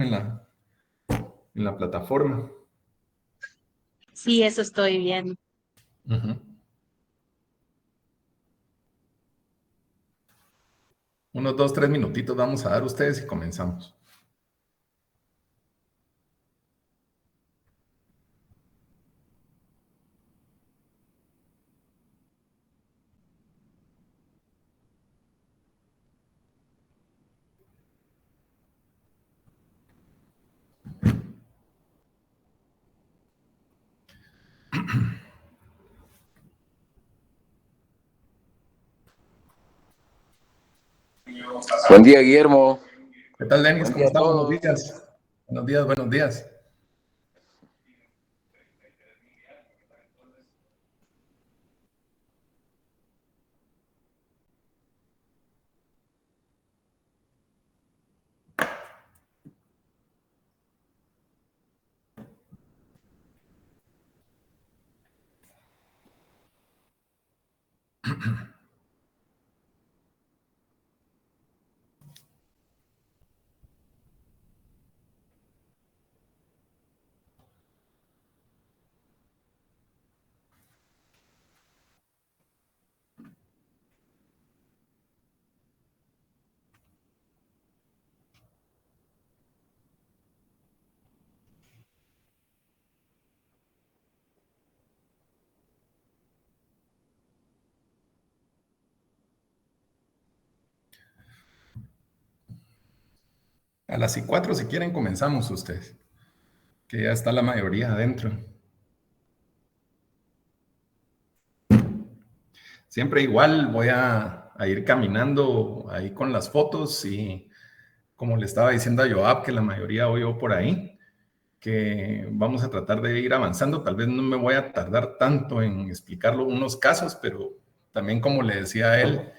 en la plataforma. Sí, eso estoy viendo. Ujú. Unos 2, 3 minutitos vamos a dar ustedes y comenzamos. Buen día, Guillermo. ¿Qué tal, Denis? Buen ¿Cómo día a está? Buenos todos. días. Buenos días, buenos días. A las y 4, si quieren, comenzamos ustedes, que ya está la mayoría adentro. Siempre igual voy a ir caminando ahí con las fotos y como le estaba diciendo a Joab, que la mayoría oyó por ahí, que vamos a tratar de ir avanzando. Tal vez no me voy a tardar tanto en explicarlo unos casos, pero también como le decía a él,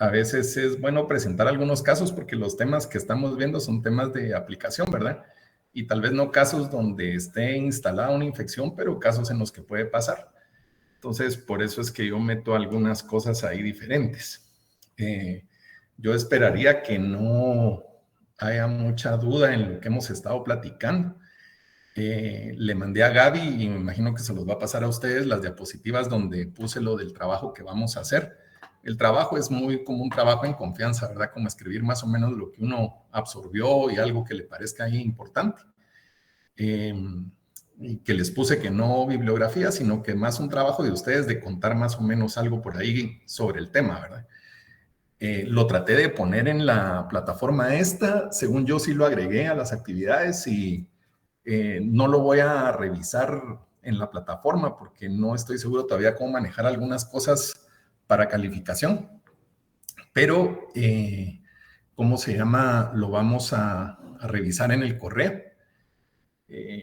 a veces es bueno presentar algunos casos porque los temas que estamos viendo son temas de aplicación, ¿verdad? Y tal vez no casos donde esté instalada una infección, pero casos en los que puede pasar. Entonces, por eso es que yo meto algunas cosas ahí diferentes. Yo esperaría que no haya mucha duda en lo que hemos estado platicando. Le mandé a Gaby y me imagino que se los va a pasar a ustedes las diapositivas donde puse lo del trabajo que vamos a hacer. El trabajo es muy como un trabajo en confianza, ¿verdad? Como escribir más o menos lo que uno absorbió y algo que le parezca ahí importante. Y que les puse que no bibliografía, sino que más un trabajo de ustedes de contar más o menos algo por ahí sobre el tema, ¿verdad? Lo traté de poner en la plataforma esta, según yo sí lo agregué a las actividades y no lo voy a revisar en la plataforma porque no estoy seguro todavía cómo manejar algunas cosas para calificación, pero ¿cómo se llama? Lo vamos a revisar en el correo.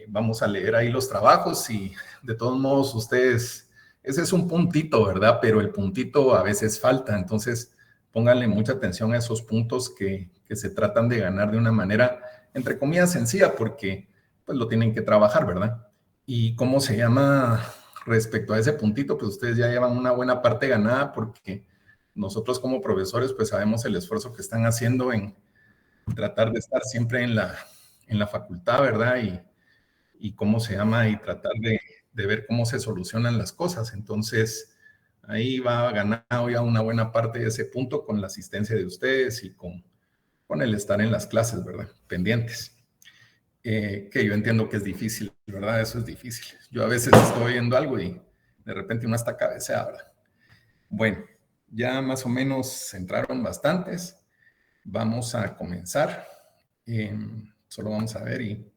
Vamos a leer ahí los trabajos y de todos modos ustedes, ese es un puntito, ¿verdad? Pero el puntito a veces falta, entonces pónganle mucha atención a esos puntos que se tratan de ganar de una manera, entre comillas, sencilla, porque pues lo tienen que trabajar, ¿verdad? Y cómo se llama respecto a ese puntito, pues ustedes ya llevan una buena parte ganada porque nosotros como profesores pues sabemos el esfuerzo que están haciendo en tratar de estar siempre en la facultad, ¿verdad? Y cómo se llama y tratar de ver cómo se solucionan las cosas. Entonces, ahí va ganado ya una buena parte de ese punto con la asistencia de ustedes y con el estar en las clases, ¿verdad? Pendientes. Que yo entiendo que es difícil, ¿verdad? Eso es difícil. Yo a veces estoy viendo algo y de repente uno está cabeceada, ¿verdad? Bueno, ya más o menos entraron bastantes. Vamos a comenzar. Solo vamos a ver y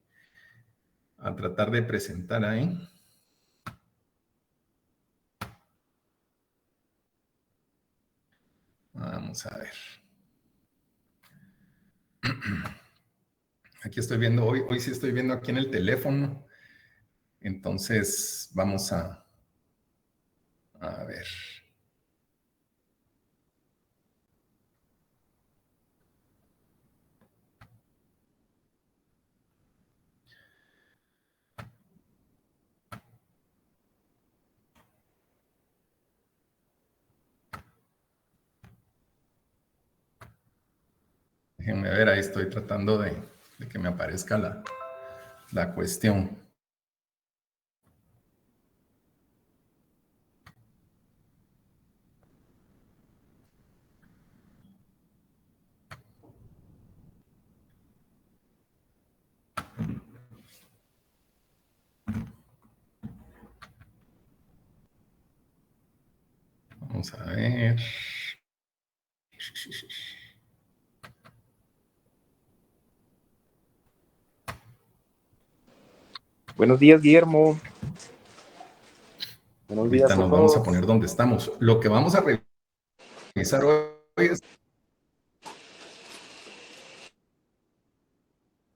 a tratar de presentar ahí. Vamos a ver. Aquí estoy viendo, hoy sí estoy viendo aquí en el teléfono. Entonces, vamos a ver. Déjenme ver, ahí estoy tratando de que me aparezca la cuestión. Vamos a ver. Buenos días, Guillermo. Buenos días Ahorita a nos vamos a todos. poner donde estamos. Lo que vamos a revisar hoy es...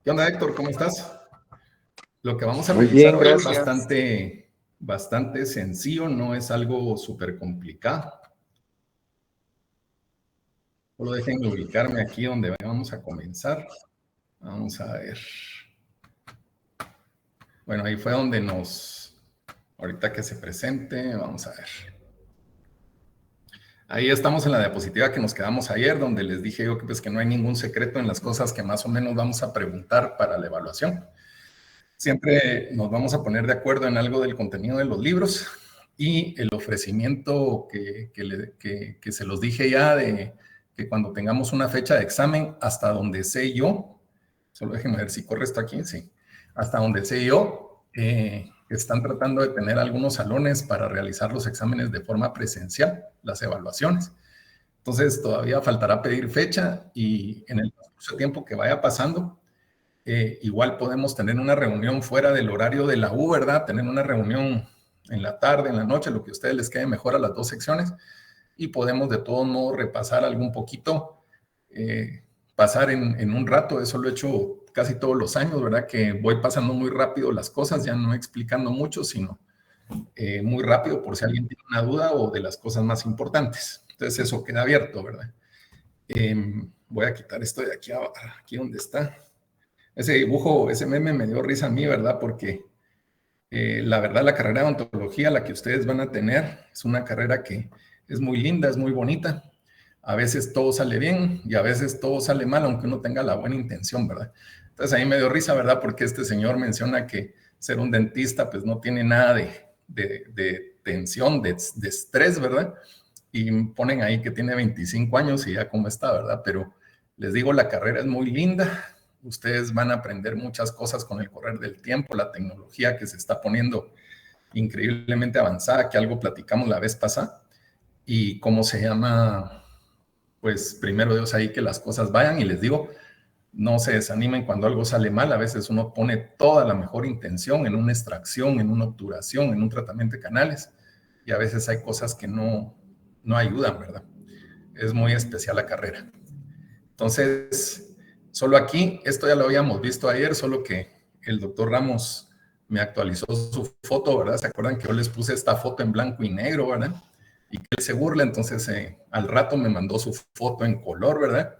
¿Qué onda, Héctor? ¿Cómo estás? Lo que vamos a Muy revisar bien, hoy es gracias. bastante sencillo, no es algo súper complicado. Solo déjenme ubicarme aquí donde vamos a comenzar. Vamos a ver. Bueno, ahí fue donde ahorita que se presente, vamos a ver. Ahí estamos en la diapositiva que nos quedamos ayer, donde les dije yo que, pues, que no hay ningún secreto en las cosas que más o menos vamos a preguntar para la evaluación. Siempre nos vamos a poner de acuerdo en algo del contenido de los libros y el ofrecimiento que se los dije ya de que cuando tengamos una fecha de examen, hasta donde sé yo, solo déjenme ver si corre esto aquí, sí, hasta donde sé yo, están tratando de tener algunos salones para realizar los exámenes de forma presencial, las evaluaciones. Entonces todavía faltará pedir fecha y en el tiempo que vaya pasando, igual podemos tener una reunión fuera del horario de la U, ¿verdad? Tener una reunión en la tarde, en la noche, lo que a ustedes les quede mejor a las dos secciones, y podemos de todos modos repasar algún poquito, pasar en un rato. Eso lo he hecho casi todos los años, ¿verdad? Que voy pasando muy rápido las cosas, ya no explicando mucho, sino muy rápido por si alguien tiene una duda o de las cosas más importantes. Entonces eso queda abierto, ¿verdad? Voy a quitar esto de aquí, aquí donde está. Ese dibujo, ese meme me dio risa a mí, ¿verdad? Porque la verdad la carrera de odontología, la que ustedes van a tener, es una carrera que es muy linda, es muy bonita. A veces todo sale bien y a veces todo sale mal, aunque uno tenga la buena intención, ¿verdad? Entonces ahí me dio risa, ¿verdad? Porque este señor menciona que ser un dentista pues no tiene nada de tensión, de estrés, ¿verdad? Y ponen ahí que tiene 25 años y ya cómo está, ¿verdad? Pero les digo, la carrera es muy linda. Ustedes van a aprender muchas cosas con el correr del tiempo, la tecnología que se está poniendo increíblemente avanzada, que algo platicamos la vez pasada, y cómo se llama, pues primero Dios ahí que las cosas vayan, y les digo, no se desanimen cuando algo sale mal. A veces uno pone toda la mejor intención en una extracción, en una obturación, en un tratamiento de canales, y a veces hay cosas que no ayudan, ¿verdad? Es muy especial la carrera. Entonces, solo aquí, esto ya lo habíamos visto ayer, solo que el doctor Ramos me actualizó su foto, ¿verdad? ¿Se acuerdan que yo les puse esta foto en blanco y negro, ¿verdad? Y que él se burla, entonces al rato me mandó su foto en color, ¿verdad?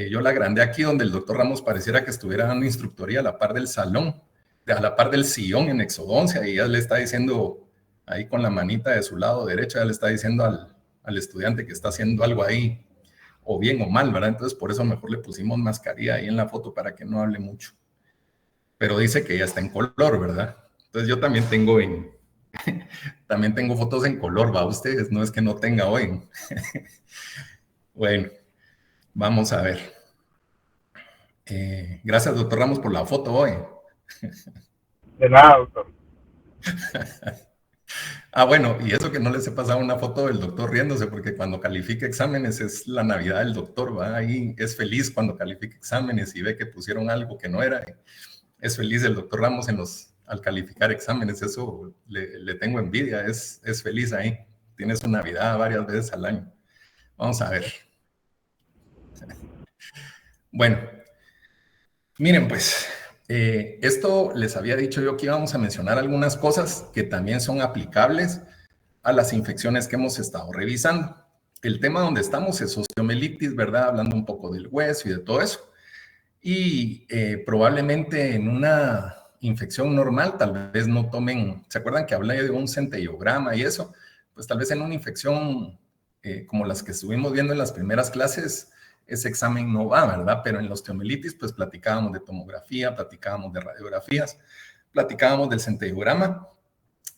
Yo la agrandé aquí donde el doctor Ramos pareciera que estuviera dando instructoría a la par del salón, a la par del sillón en exodoncia, y ya le está diciendo ahí con la manita de su lado derecho, ya le está diciendo al estudiante que está haciendo algo ahí, o bien o mal, ¿verdad? Entonces por eso mejor le pusimos mascarilla ahí en la foto para que no hable mucho. Pero dice que ya está en color, ¿verdad? Entonces yo también tengo también tengo fotos en color, ¿va? Ustedes, no es que no tenga hoy. Bueno, vamos a ver. Gracias, doctor Ramos, por la foto hoy. De nada, doctor. Bueno, y eso que no les he pasado una foto del doctor riéndose, porque cuando califica exámenes es la Navidad del doctor, ¿va? Ahí es feliz cuando califica exámenes y ve que pusieron algo que no era. Es feliz el doctor Ramos al calificar exámenes, eso le tengo envidia, es feliz ahí. Tiene su Navidad varias veces al año. Vamos a ver. Bueno, miren pues, esto les había dicho yo que íbamos a mencionar algunas cosas que también son aplicables a las infecciones que hemos estado revisando. El tema donde estamos es osteomelitis, ¿verdad? Hablando un poco del hueso y de todo eso. Y probablemente en una infección normal, tal vez no tomen, ¿se acuerdan que hablé de un centellograma y eso? Pues tal vez en una infección como las que estuvimos viendo en las primeras clases, ese examen no va, ¿verdad? Pero en la osteomielitis, pues platicábamos de tomografía, platicábamos de radiografías, platicábamos del centellograma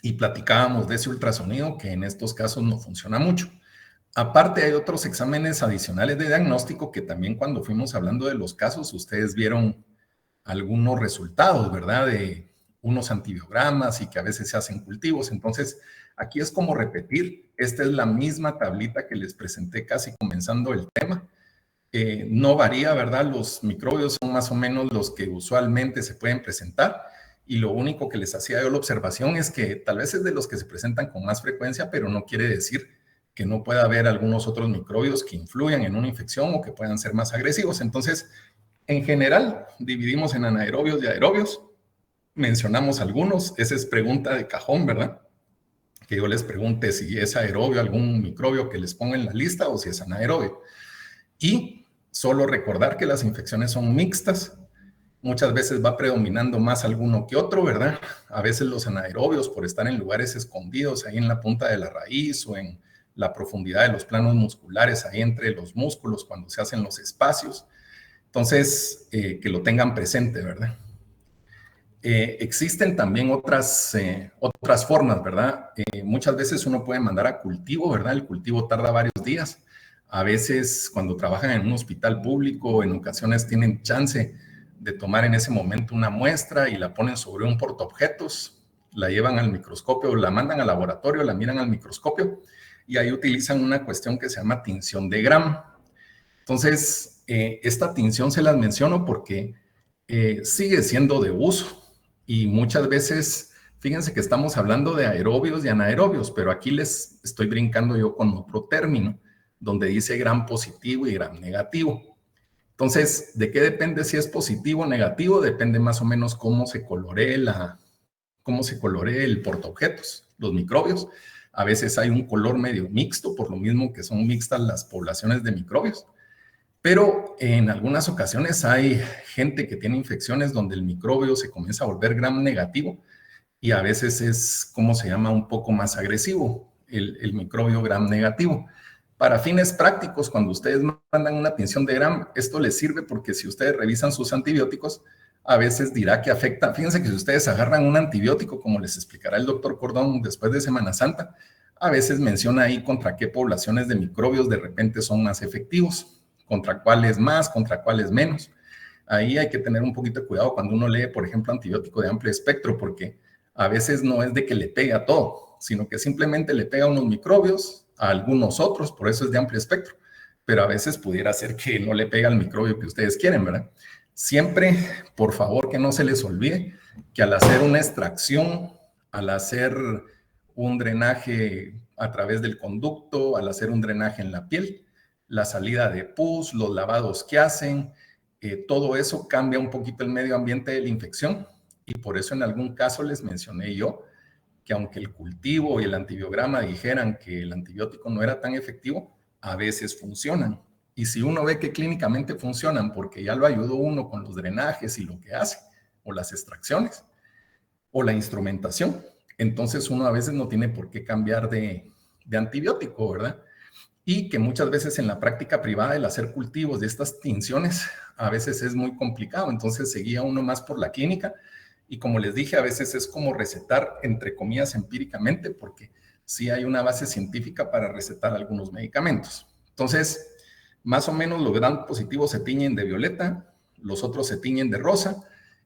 y platicábamos de ese ultrasonido que en estos casos no funciona mucho. Aparte, hay otros exámenes adicionales de diagnóstico que también cuando fuimos hablando de los casos, ustedes vieron algunos resultados, ¿verdad? De unos antibiogramas y que a veces se hacen cultivos. Entonces, aquí es como repetir. Esta es la misma tablita que les presenté casi comenzando el tema. No varía, ¿verdad? Los microbios son más o menos los que usualmente se pueden presentar y lo único que les hacía yo la observación es que tal vez es de los que se presentan con más frecuencia, pero no quiere decir que no pueda haber algunos otros microbios que influyan en una infección o que puedan ser más agresivos. Entonces, en general, dividimos en anaerobios y aerobios. Mencionamos algunos. Esa es pregunta de cajón, ¿verdad? Que yo les pregunte si es aerobio algún microbio que les ponga en la lista o si es anaerobio. Y solo recordar que las infecciones son mixtas. Muchas veces va predominando más alguno que otro, ¿verdad? A veces los anaerobios, por estar en lugares escondidos, ahí en la punta de la raíz o en la profundidad de los planos musculares, ahí entre los músculos, cuando se hacen los espacios. Entonces, que lo tengan presente, ¿verdad? Existen también otras formas, ¿verdad? Muchas veces uno puede mandar a cultivo, ¿verdad? El cultivo tarda varios días. A veces, cuando trabajan en un hospital público, en ocasiones tienen chance de tomar en ese momento una muestra y la ponen sobre un portaobjetos, la llevan al microscopio, la mandan al laboratorio, la miran al microscopio y ahí utilizan una cuestión que se llama tinción de Gram. Entonces, esta tinción se las menciono porque sigue siendo de uso y muchas veces, fíjense que estamos hablando de aerobios y anaerobios, pero aquí les estoy brincando yo con otro término, donde dice Gram positivo y Gram negativo. Entonces, ¿de qué depende si es positivo o negativo? Depende más o menos cómo se coloree el portaobjetos, los microbios. A veces hay un color medio mixto, por lo mismo que son mixtas las poblaciones de microbios. Pero en algunas ocasiones hay gente que tiene infecciones donde el microbio se comienza a volver Gram negativo y a veces es, ¿cómo se llama?, un poco más agresivo el microbio Gram negativo. Para fines prácticos, cuando ustedes mandan una tinción de Gram, esto les sirve porque si ustedes revisan sus antibióticos, a veces dirá que afecta. Fíjense que si ustedes agarran un antibiótico, como les explicará el doctor Cordón después de Semana Santa, a veces menciona ahí contra qué poblaciones de microbios de repente son más efectivos, contra cuáles más, contra cuáles menos. Ahí hay que tener un poquito de cuidado cuando uno lee, por ejemplo, antibiótico de amplio espectro, porque a veces no es de que le pegue a todo, sino que simplemente le pega a unos microbios, a algunos otros, por eso es de amplio espectro, pero a veces pudiera ser que no le pegue al microbio que ustedes quieren, ¿verdad? Siempre, por favor, que no se les olvide que al hacer una extracción, al hacer un drenaje a través del conducto, al hacer un drenaje en la piel, la salida de pus, los lavados que hacen, todo eso cambia un poquito el medio ambiente de la infección y por eso en algún caso les mencioné yo que aunque el cultivo y el antibiograma dijeran que el antibiótico no era tan efectivo, a veces funcionan. Y si uno ve que clínicamente funcionan porque ya lo ayudó uno con los drenajes y lo que hace, o las extracciones, o la instrumentación, entonces uno a veces no tiene por qué cambiar de antibiótico, ¿verdad? Y que muchas veces en la práctica privada el hacer cultivos de estas tinciones a veces es muy complicado, entonces seguía uno más por la clínica y como les dije, a veces es como recetar, entre comillas, empíricamente, porque sí hay una base científica para recetar algunos medicamentos. Entonces, más o menos los Gram positivos se tiñen de violeta, los otros se tiñen de rosa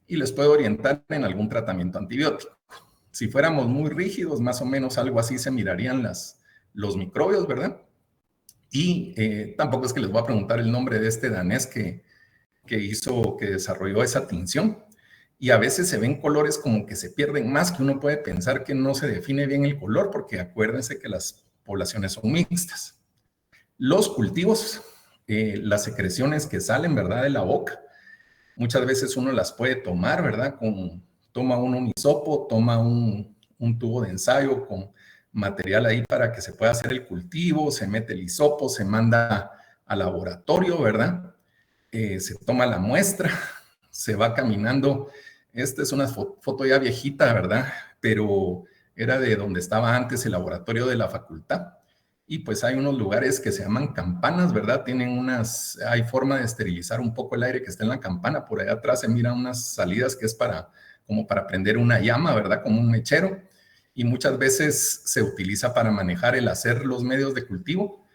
y les puede orientar en algún tratamiento antibiótico. Si fuéramos muy rígidos, más o menos algo así se mirarían los microbios, ¿verdad? Y tampoco es que les voy a preguntar el nombre de este danés que desarrolló esa tinción. Y a veces se ven colores como que se pierden más, que uno puede pensar que no se define bien el color, porque acuérdense que las poblaciones son mixtas. Los cultivos, las secreciones que salen, ¿verdad?, de la boca, muchas veces uno las puede tomar, ¿verdad? Toma uno un hisopo, toma un tubo de ensayo con material ahí para que se pueda hacer el cultivo, se mete el hisopo, se manda al laboratorio, ¿verdad? Se toma la muestra, se va caminando. Esta es una foto ya viejita, ¿verdad? Pero era de donde estaba antes el laboratorio de la facultad. y pues hay unos lugares que se llaman campanas, ¿verdad? Hay forma de esterilizar un poco el aire que está en la campana. Por allá atrás se miran unas salidas que es como para prender una llama, ¿verdad? Como un mechero. Y muchas veces se utiliza para manejar el hacer los medios de cultivo.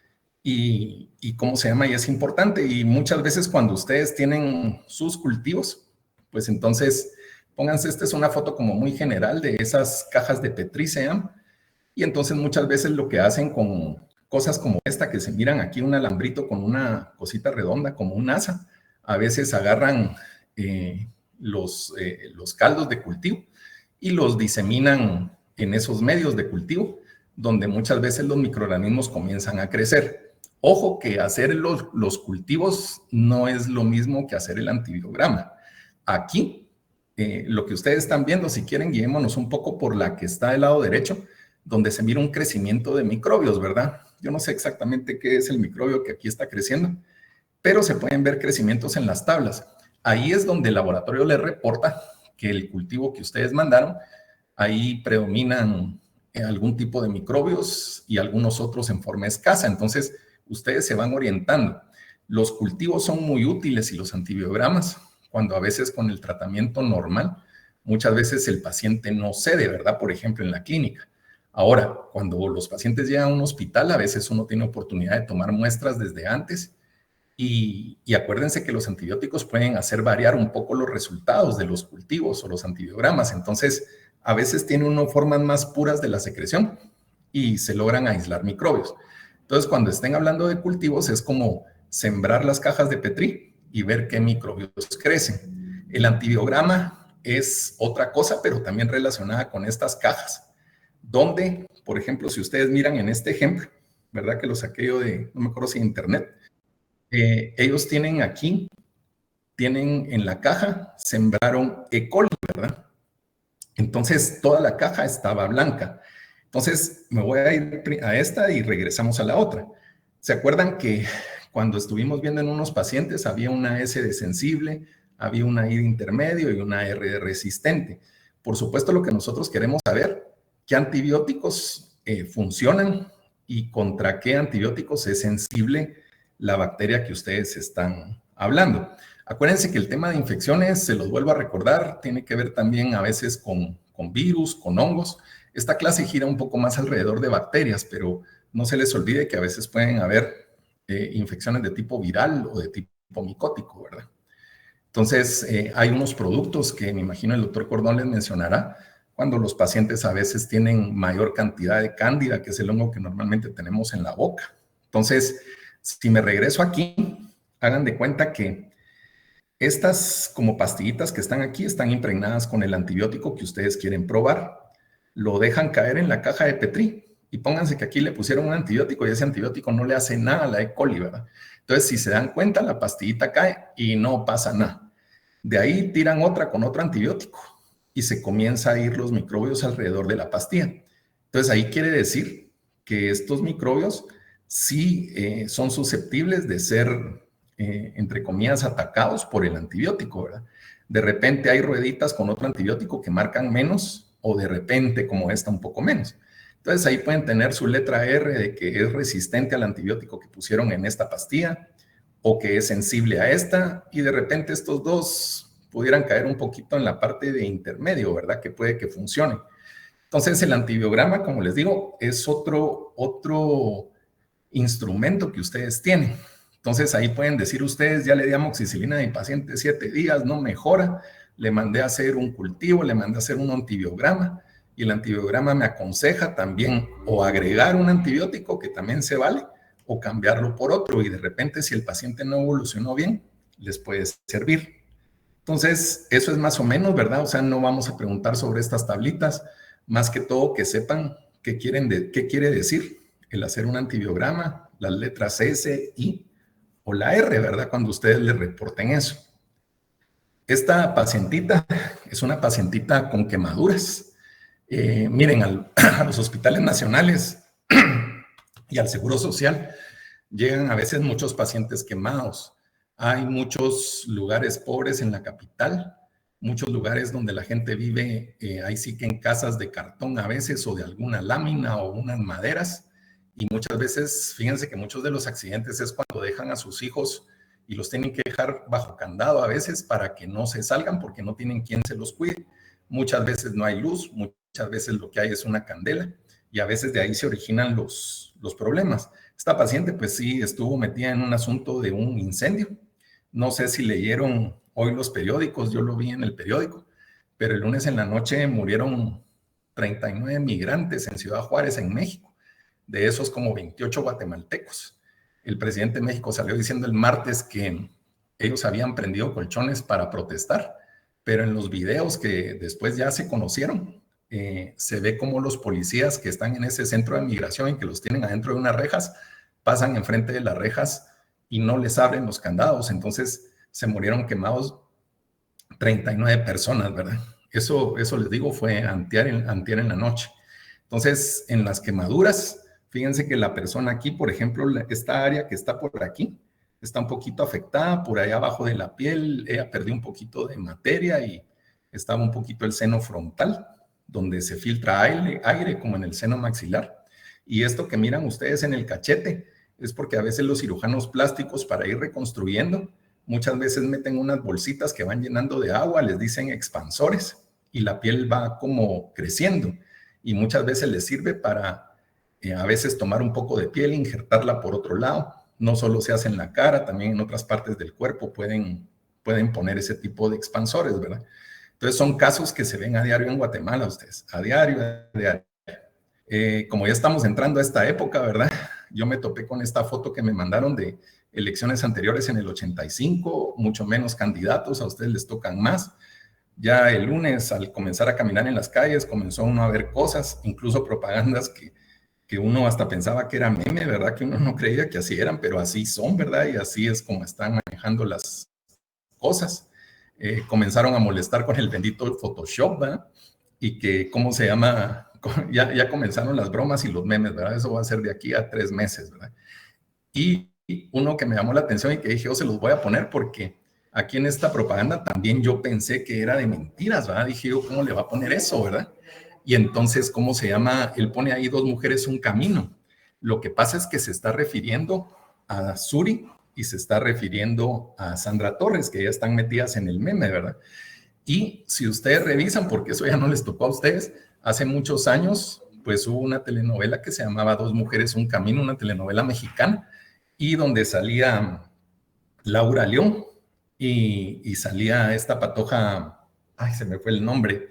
Y ¿cómo se llama? Y es importante. Y muchas veces cuando ustedes tienen sus cultivos, pues entonces, pónganse, esta es una foto como muy general de esas cajas de Petri, se llaman. Y entonces muchas veces lo que hacen con cosas como esta, que se miran aquí, un alambrito con una cosita redonda, como un asa, a veces agarran los caldos de cultivo y los diseminan en esos medios de cultivo, donde muchas veces los microorganismos comienzan a crecer. Ojo que hacer los cultivos no es lo mismo que hacer el antibiograma. Aquí, lo que ustedes están viendo, si quieren, guiémonos un poco por la que está del lado derecho, donde se mira un crecimiento de microbios, ¿verdad? Yo no sé exactamente qué es el microbio que aquí está creciendo, pero se pueden ver crecimientos en las tablas. Ahí es donde el laboratorio les reporta que el cultivo que ustedes mandaron, ahí predominan algún tipo de microbios y algunos otros en forma escasa. Entonces, ustedes se van orientando. Los cultivos son muy útiles y los antibiogramas, cuando a veces con el tratamiento normal, muchas veces el paciente no cede, ¿verdad? Por ejemplo, en la clínica. Ahora, cuando los pacientes llegan a un hospital, a veces uno tiene oportunidad de tomar muestras desde antes y acuérdense que los antibióticos pueden hacer variar un poco los resultados de los cultivos o los antibiogramas. Entonces, a veces tiene uno formas más puras de la secreción y se logran aislar microbios. Entonces, cuando estén hablando de cultivos, es como sembrar las cajas de Petri y ver qué microbios crecen. El antibiograma es otra cosa, pero también relacionada con estas cajas, donde, por ejemplo, si ustedes miran en este ejemplo, ¿verdad? Que lo saqué yo no me acuerdo si de internet, ellos tienen aquí, tienen en la caja, sembraron E. coli, ¿verdad? Entonces, toda la caja estaba blanca. Entonces, me voy a ir a esta y regresamos a la otra. ¿Se acuerdan que cuando estuvimos viendo en unos pacientes había una S de sensible, había una I de intermedio y una R de resistente? Por supuesto, lo que nosotros queremos saber, ¿qué antibióticos funcionan y contra qué antibióticos es sensible la bacteria que ustedes están hablando? Acuérdense que el tema de infecciones, se los vuelvo a recordar, tiene que ver también a veces con virus, con hongos. Esta clase gira un poco más alrededor de bacterias, pero no se les olvide que a veces pueden haber infecciones de tipo viral o de tipo micótico, ¿verdad? Entonces, hay unos productos que me imagino el doctor Cordón les mencionará cuando los pacientes a veces tienen mayor cantidad de cándida, que es el hongo que normalmente tenemos en la boca. Entonces, si me regreso aquí, hagan de cuenta que estas como pastillitas que están aquí están impregnadas con el antibiótico que ustedes quieren probar. Lo dejan caer en la caja de Petri y pónganse que aquí le pusieron un antibiótico y ese antibiótico no le hace nada a la E. coli, ¿verdad? Entonces, si se dan cuenta, la pastillita cae y no pasa nada. De ahí tiran otra con otro antibiótico y se comienza a ir los microbios alrededor de la pastilla. Entonces, ahí quiere decir que estos microbios sí son susceptibles de ser entre comillas, atacados por el antibiótico, ¿verdad? De repente hay rueditas con otro antibiótico que marcan menos o de repente como esta un poco menos. Entonces ahí pueden tener su letra R de que es resistente al antibiótico que pusieron en esta pastilla o que es sensible a esta y de repente estos dos pudieran caer un poquito en la parte de intermedio, ¿verdad? Que puede que funcione. Entonces el antibiograma, como les digo, es otro instrumento que ustedes tienen. Entonces ahí pueden decir ustedes, ya le di amoxicilina a mi paciente 7 días, no mejora, le mandé a hacer un cultivo, le mandé a hacer un antibiograma y el antibiograma me aconseja también o agregar un antibiótico que también se vale o cambiarlo por otro y de repente si el paciente no evolucionó bien, les puede servir. Entonces eso es más o menos, ¿verdad? O sea, no vamos a preguntar sobre estas tablitas, más que todo que sepan qué quiere decir el hacer un antibiograma, las letras S, I o la R, ¿verdad? Cuando ustedes le reporten eso. Esta pacientita es una pacientita con quemaduras. Miren, a los hospitales nacionales y al Seguro Social llegan a veces muchos pacientes quemados. Hay muchos lugares pobres en la capital, muchos lugares donde la gente vive, ahí sí que en casas de cartón a veces o de alguna lámina o unas maderas, Y muchas veces, fíjense que muchos de los accidentes es cuando dejan a sus hijos y los tienen que dejar bajo candado a veces para que no se salgan porque no tienen quien se los cuide. Muchas veces no hay luz, muchas veces lo que hay es una candela y a veces de ahí se originan los problemas. Esta paciente pues sí estuvo metida en un asunto de un incendio. No sé si leyeron hoy los periódicos, yo lo vi en el periódico, pero el lunes en la noche murieron 39 migrantes en Ciudad Juárez, en México. De esos como 28 guatemaltecos. El presidente de México salió diciendo el martes que ellos habían prendido colchones para protestar, pero en los videos que después ya se conocieron, se ve como los policías que están en ese centro de migración y que los tienen adentro de unas rejas, pasan enfrente de las rejas y no les abren los candados. Entonces se murieron quemados 39 personas, ¿verdad? Eso les digo, fue antier en la noche. Entonces, en las quemaduras, fíjense que la persona aquí, por ejemplo, esta área que está por aquí, está un poquito afectada, por ahí abajo de la piel, ella perdió un poquito de materia y estaba un poquito el seno frontal, donde se filtra aire como en el seno maxilar. Y esto que miran ustedes en el cachete es porque a veces los cirujanos plásticos, para ir reconstruyendo, muchas veces meten unas bolsitas que van llenando de agua, les dicen expansores, y la piel va como creciendo. Y muchas veces les sirve para a veces tomar un poco de piel, injertarla por otro lado. No solo se hace en la cara, también en otras partes del cuerpo pueden poner ese tipo de expansores, ¿verdad? Entonces son casos que se ven a diario en Guatemala, ustedes, a diario, a diario. Como ya estamos entrando a esta época, ¿verdad? Yo me topé con esta foto que me mandaron de elecciones anteriores en el 85, mucho menos candidatos, a ustedes les tocan más. Ya el lunes, al comenzar a caminar en las calles, comenzó uno a ver cosas, incluso propagandas que uno hasta pensaba que era meme, ¿verdad? Que uno no creía que así eran, pero así son, ¿verdad? Y así es como están manejando las cosas. Comenzaron a molestar con el bendito Photoshop, ¿verdad? Y que, ¿cómo se llama? Ya comenzaron las bromas y los memes, ¿verdad? Eso va a ser de aquí a 3 meses, ¿verdad? Y uno que me llamó la atención y que dije, yo se los voy a poner porque aquí en esta propaganda también yo pensé que era de mentiras, ¿verdad? Dije yo, ¿cómo le va a poner eso, verdad? Y entonces, ¿cómo se llama? Él pone ahí 2 mujeres, un camino. Lo que pasa es que se está refiriendo a Suri y se está refiriendo a Sandra Torres, que ya están metidas en el meme, ¿verdad? Y si ustedes revisan, porque eso ya no les tocó a ustedes, hace muchos años, pues hubo una telenovela que se llamaba 2 mujeres, un camino, una telenovela mexicana, y donde salía Laura León y salía esta patoja, ay, se me fue el nombre,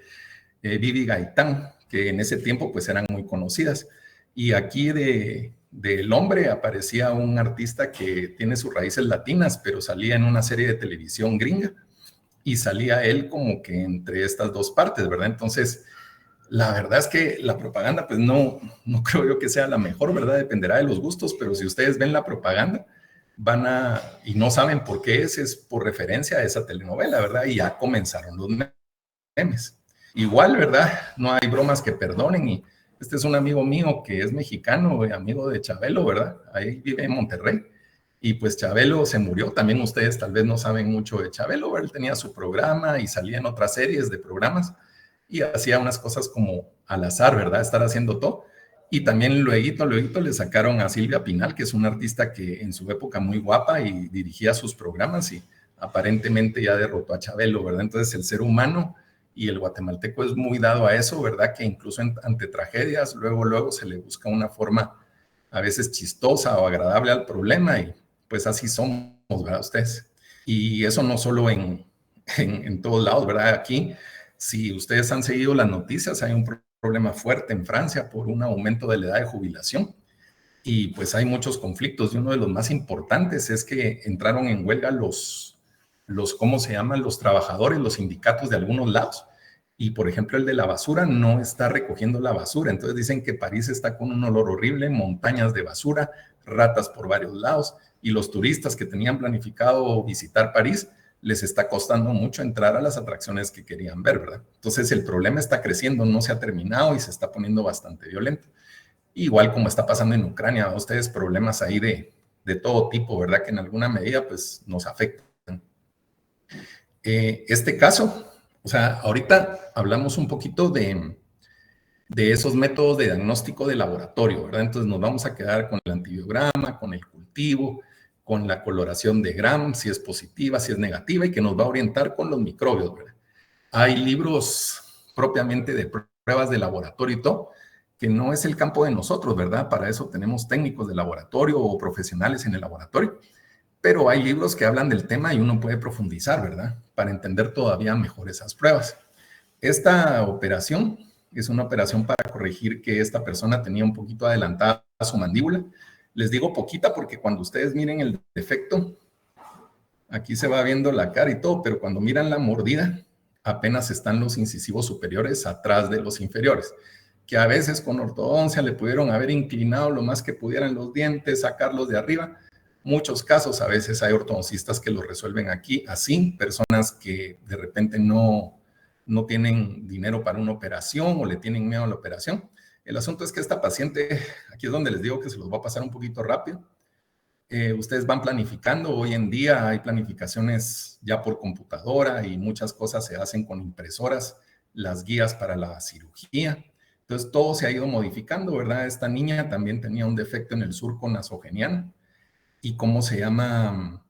Vivi Gaitán, que en ese tiempo pues eran muy conocidas. Y aquí del hombre aparecía un artista que tiene sus raíces latinas, pero salía en una serie de televisión gringa y salía él como que entre estas 2 partes, ¿verdad? Entonces, la verdad es que la propaganda pues no creo yo que sea la mejor, ¿verdad? Dependerá de los gustos, pero si ustedes ven la propaganda, y no saben por qué es por referencia a esa telenovela, ¿verdad? Y ya comenzaron los memes. Igual, ¿verdad? No hay bromas que perdonen. Y este es un amigo mío que es mexicano, amigo de Chabelo, ¿verdad? Ahí vive en Monterrey. Y pues Chabelo se murió. También ustedes tal vez no saben mucho de Chabelo, ¿verdad? Él tenía su programa y salía en otras series de programas y hacía unas cosas como al azar, ¿verdad? Estar haciendo todo. Y también luego le sacaron a Silvia Pinal, que es una artista que en su época muy guapa y dirigía sus programas y aparentemente ya derrotó a Chabelo, ¿verdad? Entonces el ser humano y el guatemalteco es muy dado a eso, ¿verdad? Que incluso ante tragedias, luego se le busca una forma a veces chistosa o agradable al problema y pues así somos, ¿verdad? Ustedes. Y eso no solo en todos lados, ¿verdad? Aquí, si ustedes han seguido las noticias, hay un problema fuerte en Francia por un aumento de la edad de jubilación y pues hay muchos conflictos y uno de los más importantes es que entraron en huelga ¿cómo se llaman? Los trabajadores, los sindicatos de algunos lados. Y, por ejemplo, el de la basura no está recogiendo la basura. Entonces dicen que París está con un olor horrible, montañas de basura, ratas por varios lados. Y los turistas que tenían planificado visitar París, les está costando mucho entrar a las atracciones que querían ver, ¿verdad? Entonces el problema está creciendo, no se ha terminado y se está poniendo bastante violento. Igual como está pasando en Ucrania, a ustedes problemas ahí de todo tipo, ¿verdad? Que en alguna medida pues nos afectan. Este caso, o sea, ahorita hablamos un poquito de de esos métodos de diagnóstico de laboratorio, ¿verdad? Entonces nos vamos a quedar con el antibiograma, con el cultivo, con la coloración de Gram, si es positiva, si es negativa, y que nos va a orientar con los microbios, ¿verdad? Hay libros propiamente de pruebas de laboratorio y todo, que no es el campo de nosotros, ¿verdad? Para eso tenemos técnicos de laboratorio o profesionales en el laboratorio, pero hay libros que hablan del tema y uno puede profundizar, ¿verdad? Para entender todavía mejor esas pruebas. Esta operación es una operación para corregir que esta persona tenía un poquito adelantada su mandíbula. Les digo poquita porque cuando ustedes miren el defecto, aquí se va viendo la cara y todo, pero cuando miran la mordida, apenas están los incisivos superiores atrás de los inferiores, que a veces con ortodoncia le pudieron haber inclinado lo más que pudieran los dientes, sacarlos de arriba. Muchos casos, a veces hay ortodoncistas que lo resuelven aquí así, personas que de repente no tienen dinero para una operación o le tienen miedo a la operación. El asunto es que esta paciente, aquí es donde les digo que se los va a pasar un poquito rápido. Ustedes van planificando, hoy en día hay planificaciones ya por computadora y muchas cosas se hacen con impresoras, las guías para la cirugía. Entonces todo se ha ido modificando, ¿verdad? Esta niña también tenía un defecto en el surco nasogeniano y ¿cómo se llama?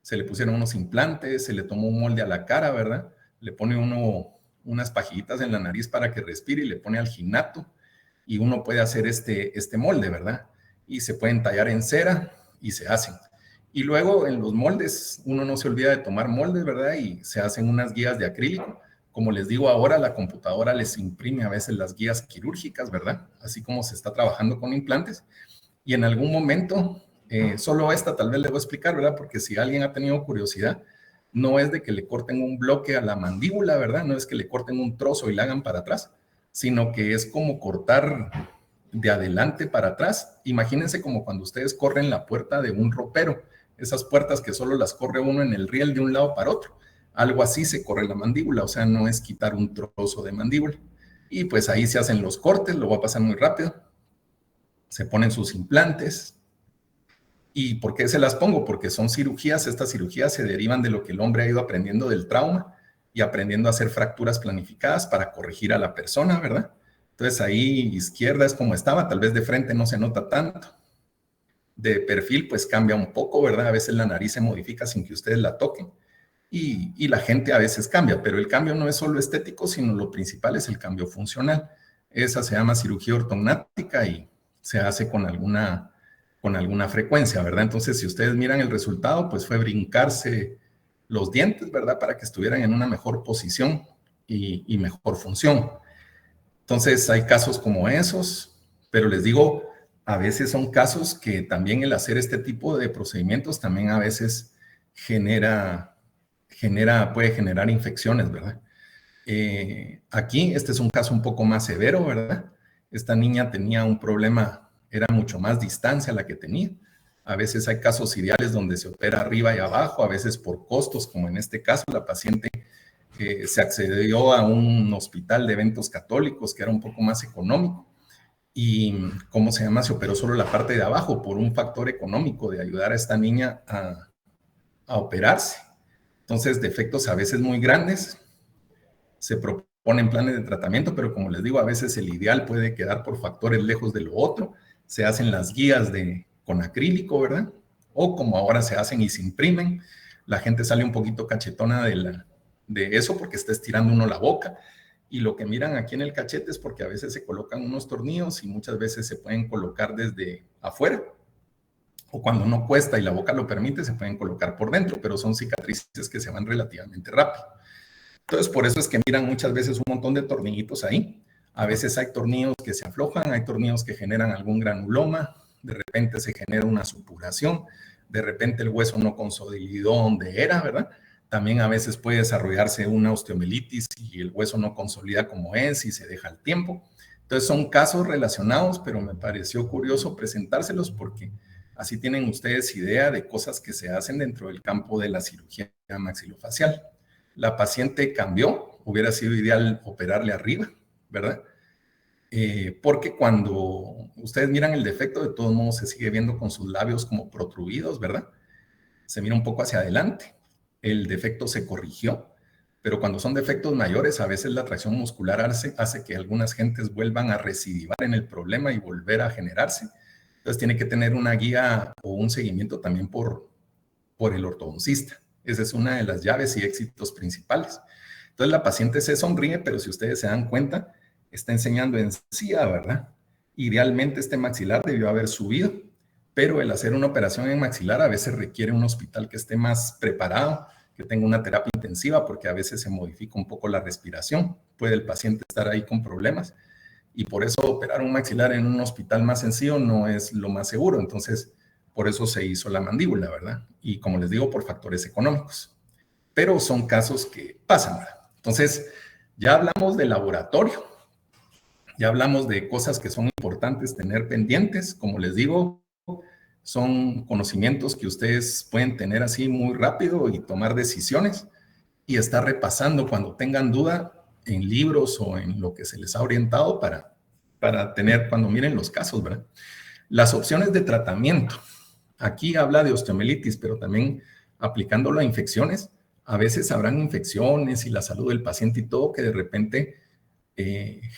Se le pusieron unos implantes, se le tomó un molde a la cara, ¿verdad? Le pone unas pajillitas en la nariz para que respire y le pone alginato y uno puede hacer este molde, ¿verdad? Y se pueden tallar en cera y se hacen. Y luego en los moldes, uno no se olvida de tomar moldes, ¿verdad? Y se hacen unas guías de acrílico. Como les digo ahora, la computadora les imprime a veces las guías quirúrgicas, ¿verdad? Así como se está trabajando con implantes. Y en algún momento, solo esta tal vez le voy a explicar, ¿verdad? Porque si alguien ha tenido curiosidad, no es de que le corten un bloque a la mandíbula, ¿verdad? No es que le corten un trozo y la hagan para atrás, sino que es como cortar de adelante para atrás. Imagínense como cuando ustedes corren la puerta de un ropero, esas puertas que solo las corre uno en el riel de un lado para otro. Algo así se corre la mandíbula, o sea, no es quitar un trozo de mandíbula. Y pues ahí se hacen los cortes, lo voy a pasar muy rápido. Se ponen sus implantes. ¿Y por qué se las pongo? Porque son cirugías, estas cirugías se derivan de lo que el hombre ha ido aprendiendo del trauma y aprendiendo a hacer fracturas planificadas para corregir a la persona, ¿verdad? Entonces ahí izquierda es como estaba, tal vez de frente no se nota tanto. De perfil pues cambia un poco, ¿verdad? A veces la nariz se modifica sin que ustedes la toquen. Y la gente a veces cambia, pero el cambio no es solo estético, sino lo principal es el cambio funcional. Esa se llama cirugía ortognática y se hace con alguna frecuencia, ¿verdad? Entonces, si ustedes miran el resultado, pues fue brincarse los dientes, ¿verdad? Para que estuvieran en una mejor posición y mejor función. Entonces, hay casos como esos, pero les digo, a veces son casos que también el hacer este tipo de procedimientos también a veces puede generar infecciones, ¿verdad? Aquí, este es un caso un poco más severo, ¿verdad? Esta niña tenía un problema, era mucho más distancia la que tenía. A veces hay casos ideales donde se opera arriba y abajo, a veces por costos, como en este caso, la paciente se accedió a un hospital de eventos católicos que era un poco más económico y, ¿cómo se llama? Se operó solo la parte de abajo por un factor económico de ayudar a esta niña a operarse. Entonces, defectos a veces muy grandes, se proponen planes de tratamiento, pero como les digo, a veces el ideal puede quedar por factores lejos de lo otro. Se hacen las guías con acrílico, ¿verdad? O como ahora se hacen y se imprimen. La gente sale un poquito cachetona de eso porque está estirando uno la boca. Y lo que miran aquí en el cachete es porque a veces se colocan unos tornillos y muchas veces se pueden colocar desde afuera. O cuando no cuesta y la boca lo permite, se pueden colocar por dentro, pero son cicatrices que se van relativamente rápido. Entonces, por eso es que miran muchas veces un montón de tornillitos ahí. A veces hay tornillos que se aflojan, hay tornillos que generan algún granuloma, de repente se genera una supuración, de repente el hueso no consolidó donde era, ¿verdad? También a veces puede desarrollarse una osteomielitis y el hueso no consolida como es y se deja al tiempo. Entonces, son casos relacionados, pero me pareció curioso presentárselos porque así tienen ustedes idea de cosas que se hacen dentro del campo de la cirugía maxilofacial. La paciente cambió, hubiera sido ideal operarle arriba, ¿verdad? Porque cuando ustedes miran el defecto, de todos modos se sigue viendo con sus labios como protruidos, ¿verdad? Se mira un poco hacia adelante. El defecto se corrigió, pero cuando son defectos mayores, a veces la tracción muscular hace que algunas gentes vuelvan a recidivar en el problema y volver a generarse. Entonces tiene que tener una guía o un seguimiento también por el ortodoncista. Esa es una de las llaves y éxitos principales. Entonces la paciente se sonríe, pero si ustedes se dan cuenta, está enseñando encía, ¿verdad? Idealmente este maxilar debió haber subido, pero el hacer una operación en maxilar a veces requiere un hospital que esté más preparado, que tenga una terapia intensiva, porque a veces se modifica un poco la respiración. Puede el paciente estar ahí con problemas y por eso operar un maxilar en un hospital más sencillo no es lo más seguro. Entonces, por eso se hizo la mandíbula, ¿verdad? Y como les digo, por factores económicos. Pero son casos que pasan, ¿verdad? Entonces, ya hablamos de laboratorio, ya hablamos de cosas que son importantes tener pendientes. Como les digo, son conocimientos que ustedes pueden tener así muy rápido y tomar decisiones y estar repasando cuando tengan duda en libros o en lo que se les ha orientado para tener cuando miren los casos, ¿verdad? Las opciones de tratamiento. Aquí habla de osteomielitis, pero también aplicándolo a infecciones. A veces habrán infecciones y la salud del paciente y todo que de repente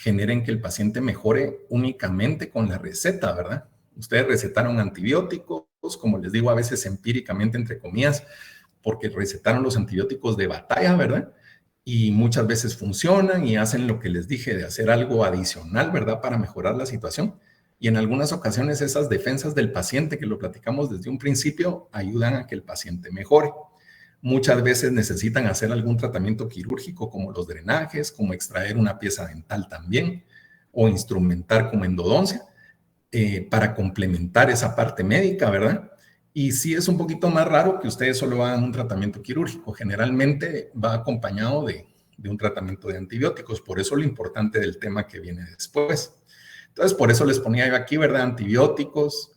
generen que el paciente mejore únicamente con la receta, ¿verdad? Ustedes recetaron antibióticos, como les digo, a veces empíricamente, entre comillas, porque recetaron los antibióticos de batalla, ¿verdad? Y muchas veces funcionan y hacen lo que les dije de hacer algo adicional, ¿verdad? Para mejorar la situación. Y en algunas ocasiones esas defensas del paciente, que lo platicamos desde un principio, ayudan a que el paciente mejore. Muchas veces necesitan hacer algún tratamiento quirúrgico como los drenajes, como extraer una pieza dental también, o instrumentar como endodoncia, para complementar esa parte médica, ¿verdad? Y sí es un poquito más raro que ustedes solo hagan un tratamiento quirúrgico. Generalmente va acompañado de un tratamiento de antibióticos. Por eso lo importante del tema que viene después. Entonces, por eso les ponía yo aquí, ¿verdad? Antibióticos,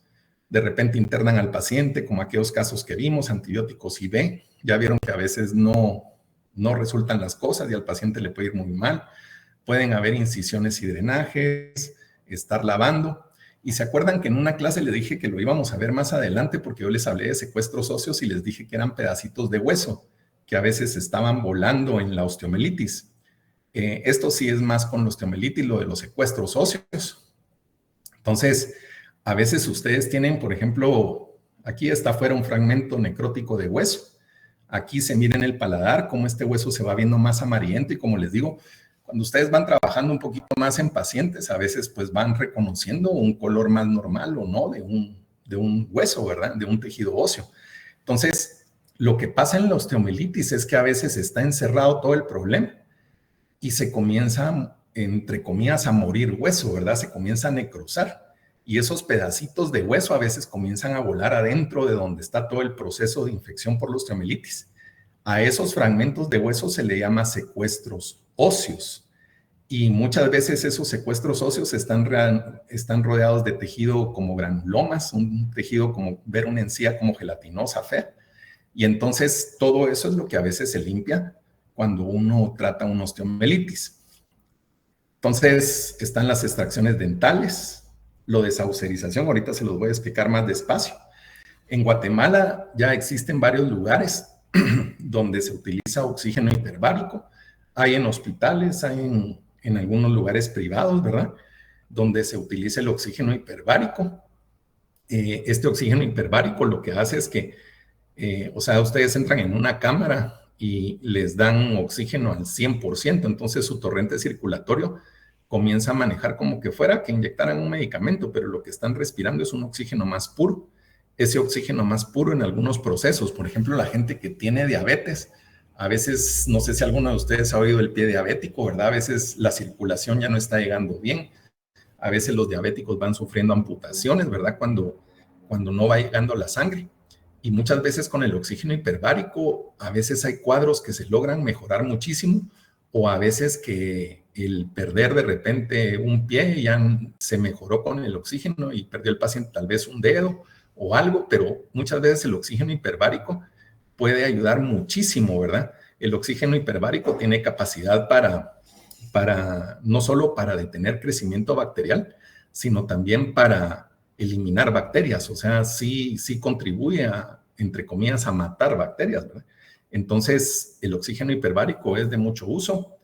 de repente internan al paciente, como aquellos casos que vimos, antibióticos IV. Ya vieron que a veces no resultan las cosas y al paciente le puede ir muy mal. Pueden haber incisiones y drenajes, estar lavando. Y se acuerdan que en una clase les dije que lo íbamos a ver más adelante porque yo les hablé de secuestros óseos y les dije que eran pedacitos de hueso que a veces estaban volando en la osteomielitis. Esto sí es más con la osteomielitis, lo de los secuestros óseos. Entonces, a veces ustedes tienen, por ejemplo, aquí está afuera un fragmento necrótico de hueso. Aquí se mira en el paladar cómo este hueso se va viendo más amarillento y como les digo, cuando ustedes van trabajando un poquito más en pacientes, a veces pues van reconociendo un color más normal o no de un hueso, ¿verdad? De un tejido óseo. Entonces, lo que pasa en la osteomielitis es que a veces está encerrado todo el problema y se comienza, entre comillas, a morir hueso, ¿verdad? Se comienza a necrosar. Y esos pedacitos de hueso a veces comienzan a volar adentro de donde está todo el proceso de infección por la osteomielitis. A esos fragmentos de hueso se le llama secuestros óseos. Y muchas veces esos secuestros óseos están rodeados de tejido como granulomas, un tejido como ver una encía como gelatinosa, fea. Y entonces todo eso es lo que a veces se limpia cuando uno trata una osteomielitis. Entonces están las extracciones dentales, lo de saucerización, ahorita se los voy a explicar más despacio. En Guatemala ya existen varios lugares donde se utiliza oxígeno hiperbárico. Hay en hospitales, hay en algunos lugares privados, ¿verdad? Donde se utiliza el oxígeno hiperbárico. Este oxígeno hiperbárico lo que hace es que, o sea, ustedes entran en una cámara y les dan oxígeno al 100%, entonces su torrente circulatorio comienza a manejar como que fuera que inyectaran un medicamento, pero lo que están respirando es un oxígeno más puro. Ese oxígeno más puro en algunos procesos, por ejemplo, la gente que tiene diabetes, a veces, no sé si alguno de ustedes ha oído el pie diabético, ¿verdad? A veces la circulación ya no está llegando bien, a veces los diabéticos van sufriendo amputaciones, ¿verdad? Cuando no va llegando la sangre. Y muchas veces con el oxígeno hiperbárico, a veces hay cuadros que se logran mejorar muchísimo, o a veces que el perder de repente un pie ya se mejoró con el oxígeno y perdió el paciente tal vez un dedo o algo, pero muchas veces el oxígeno hiperbárico puede ayudar muchísimo, ¿verdad? El oxígeno hiperbárico tiene capacidad para no solo para detener crecimiento bacterial, sino también para eliminar bacterias, o sea, sí contribuye a, entre comillas, a matar bacterias, ¿verdad? Entonces, el oxígeno hiperbárico es de mucho uso.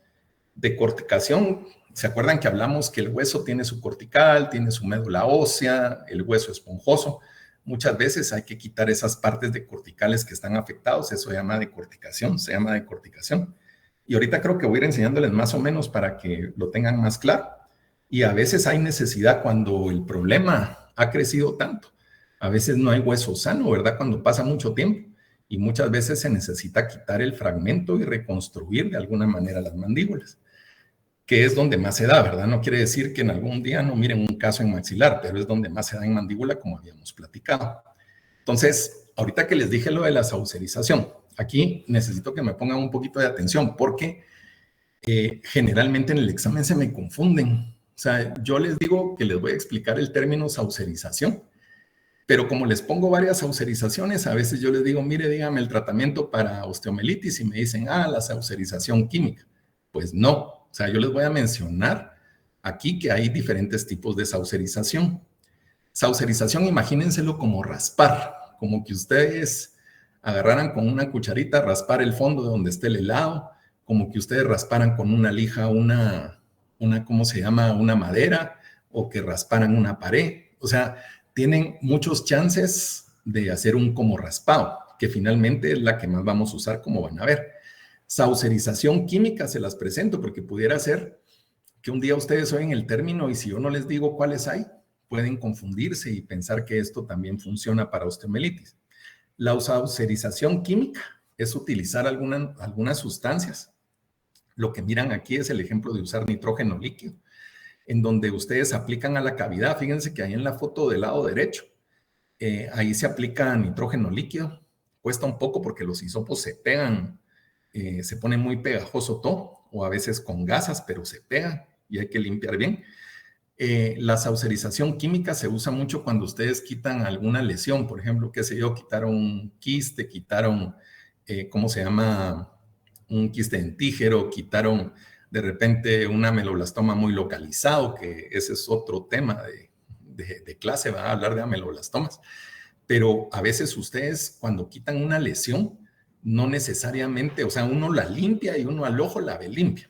De corticación, ¿se acuerdan que hablamos que el hueso tiene su cortical, tiene su médula ósea, el hueso esponjoso? Muchas veces hay que quitar esas partes de corticales que están afectados, eso se llama decorticación, Y ahorita creo que voy a ir enseñándoles más o menos para que lo tengan más claro. Y a veces hay necesidad cuando el problema ha crecido tanto. A veces no hay hueso sano, ¿verdad? Cuando pasa mucho tiempo. Y muchas veces se necesita quitar el fragmento y reconstruir de alguna manera las mandíbulas, que es donde más se da, ¿verdad? No quiere decir que en algún día no miren un caso en maxilar, pero es donde más se da en mandíbula, como habíamos platicado. Entonces, ahorita que les dije lo de la saucerización, aquí necesito que me pongan un poquito de atención, porque generalmente en el examen se me confunden. O sea, yo les digo que les voy a explicar el término saucerización, pero como les pongo varias saucerizaciones, a veces yo les digo, mire, dígame el tratamiento para osteomelitis y me dicen, la saucerización química. Pues no, o sea, yo les voy a mencionar aquí que hay diferentes tipos de saucerización. Saucerización, imagínenselo como raspar, como que ustedes agarraran con una cucharita, raspar el fondo de donde esté el helado, como que ustedes rasparan con una lija ¿cómo se llama? Una madera, o que rasparan una pared. O sea, tienen muchos chances de hacer un como raspado, que finalmente es la que más vamos a usar, como van a ver. Saucerización química se las presento porque pudiera ser que un día ustedes oyen el término y si yo no les digo cuáles hay, pueden confundirse y pensar que esto también funciona para osteomelitis. La saucerización química es utilizar algunas sustancias. Lo que miran aquí es el ejemplo de usar nitrógeno líquido, en donde ustedes aplican a la cavidad. Fíjense que ahí en la foto del lado derecho, ahí se aplica nitrógeno líquido. Cuesta un poco porque los hisopos se pegan, se pone muy pegajoso todo, o a veces con gasas, pero se pegan y hay que limpiar bien. La saucerización química se usa mucho cuando ustedes quitan alguna lesión, por ejemplo, qué sé yo, quitaron un quiste, quitaron, ¿cómo se llama? Un quiste dentígero, quitaron de repente un ameloblastoma muy localizado, que ese es otro tema de clase, va a hablar de ameloblastomas. Pero a veces ustedes cuando quitan una lesión, no necesariamente, o sea, uno la limpia y uno al ojo la ve limpia,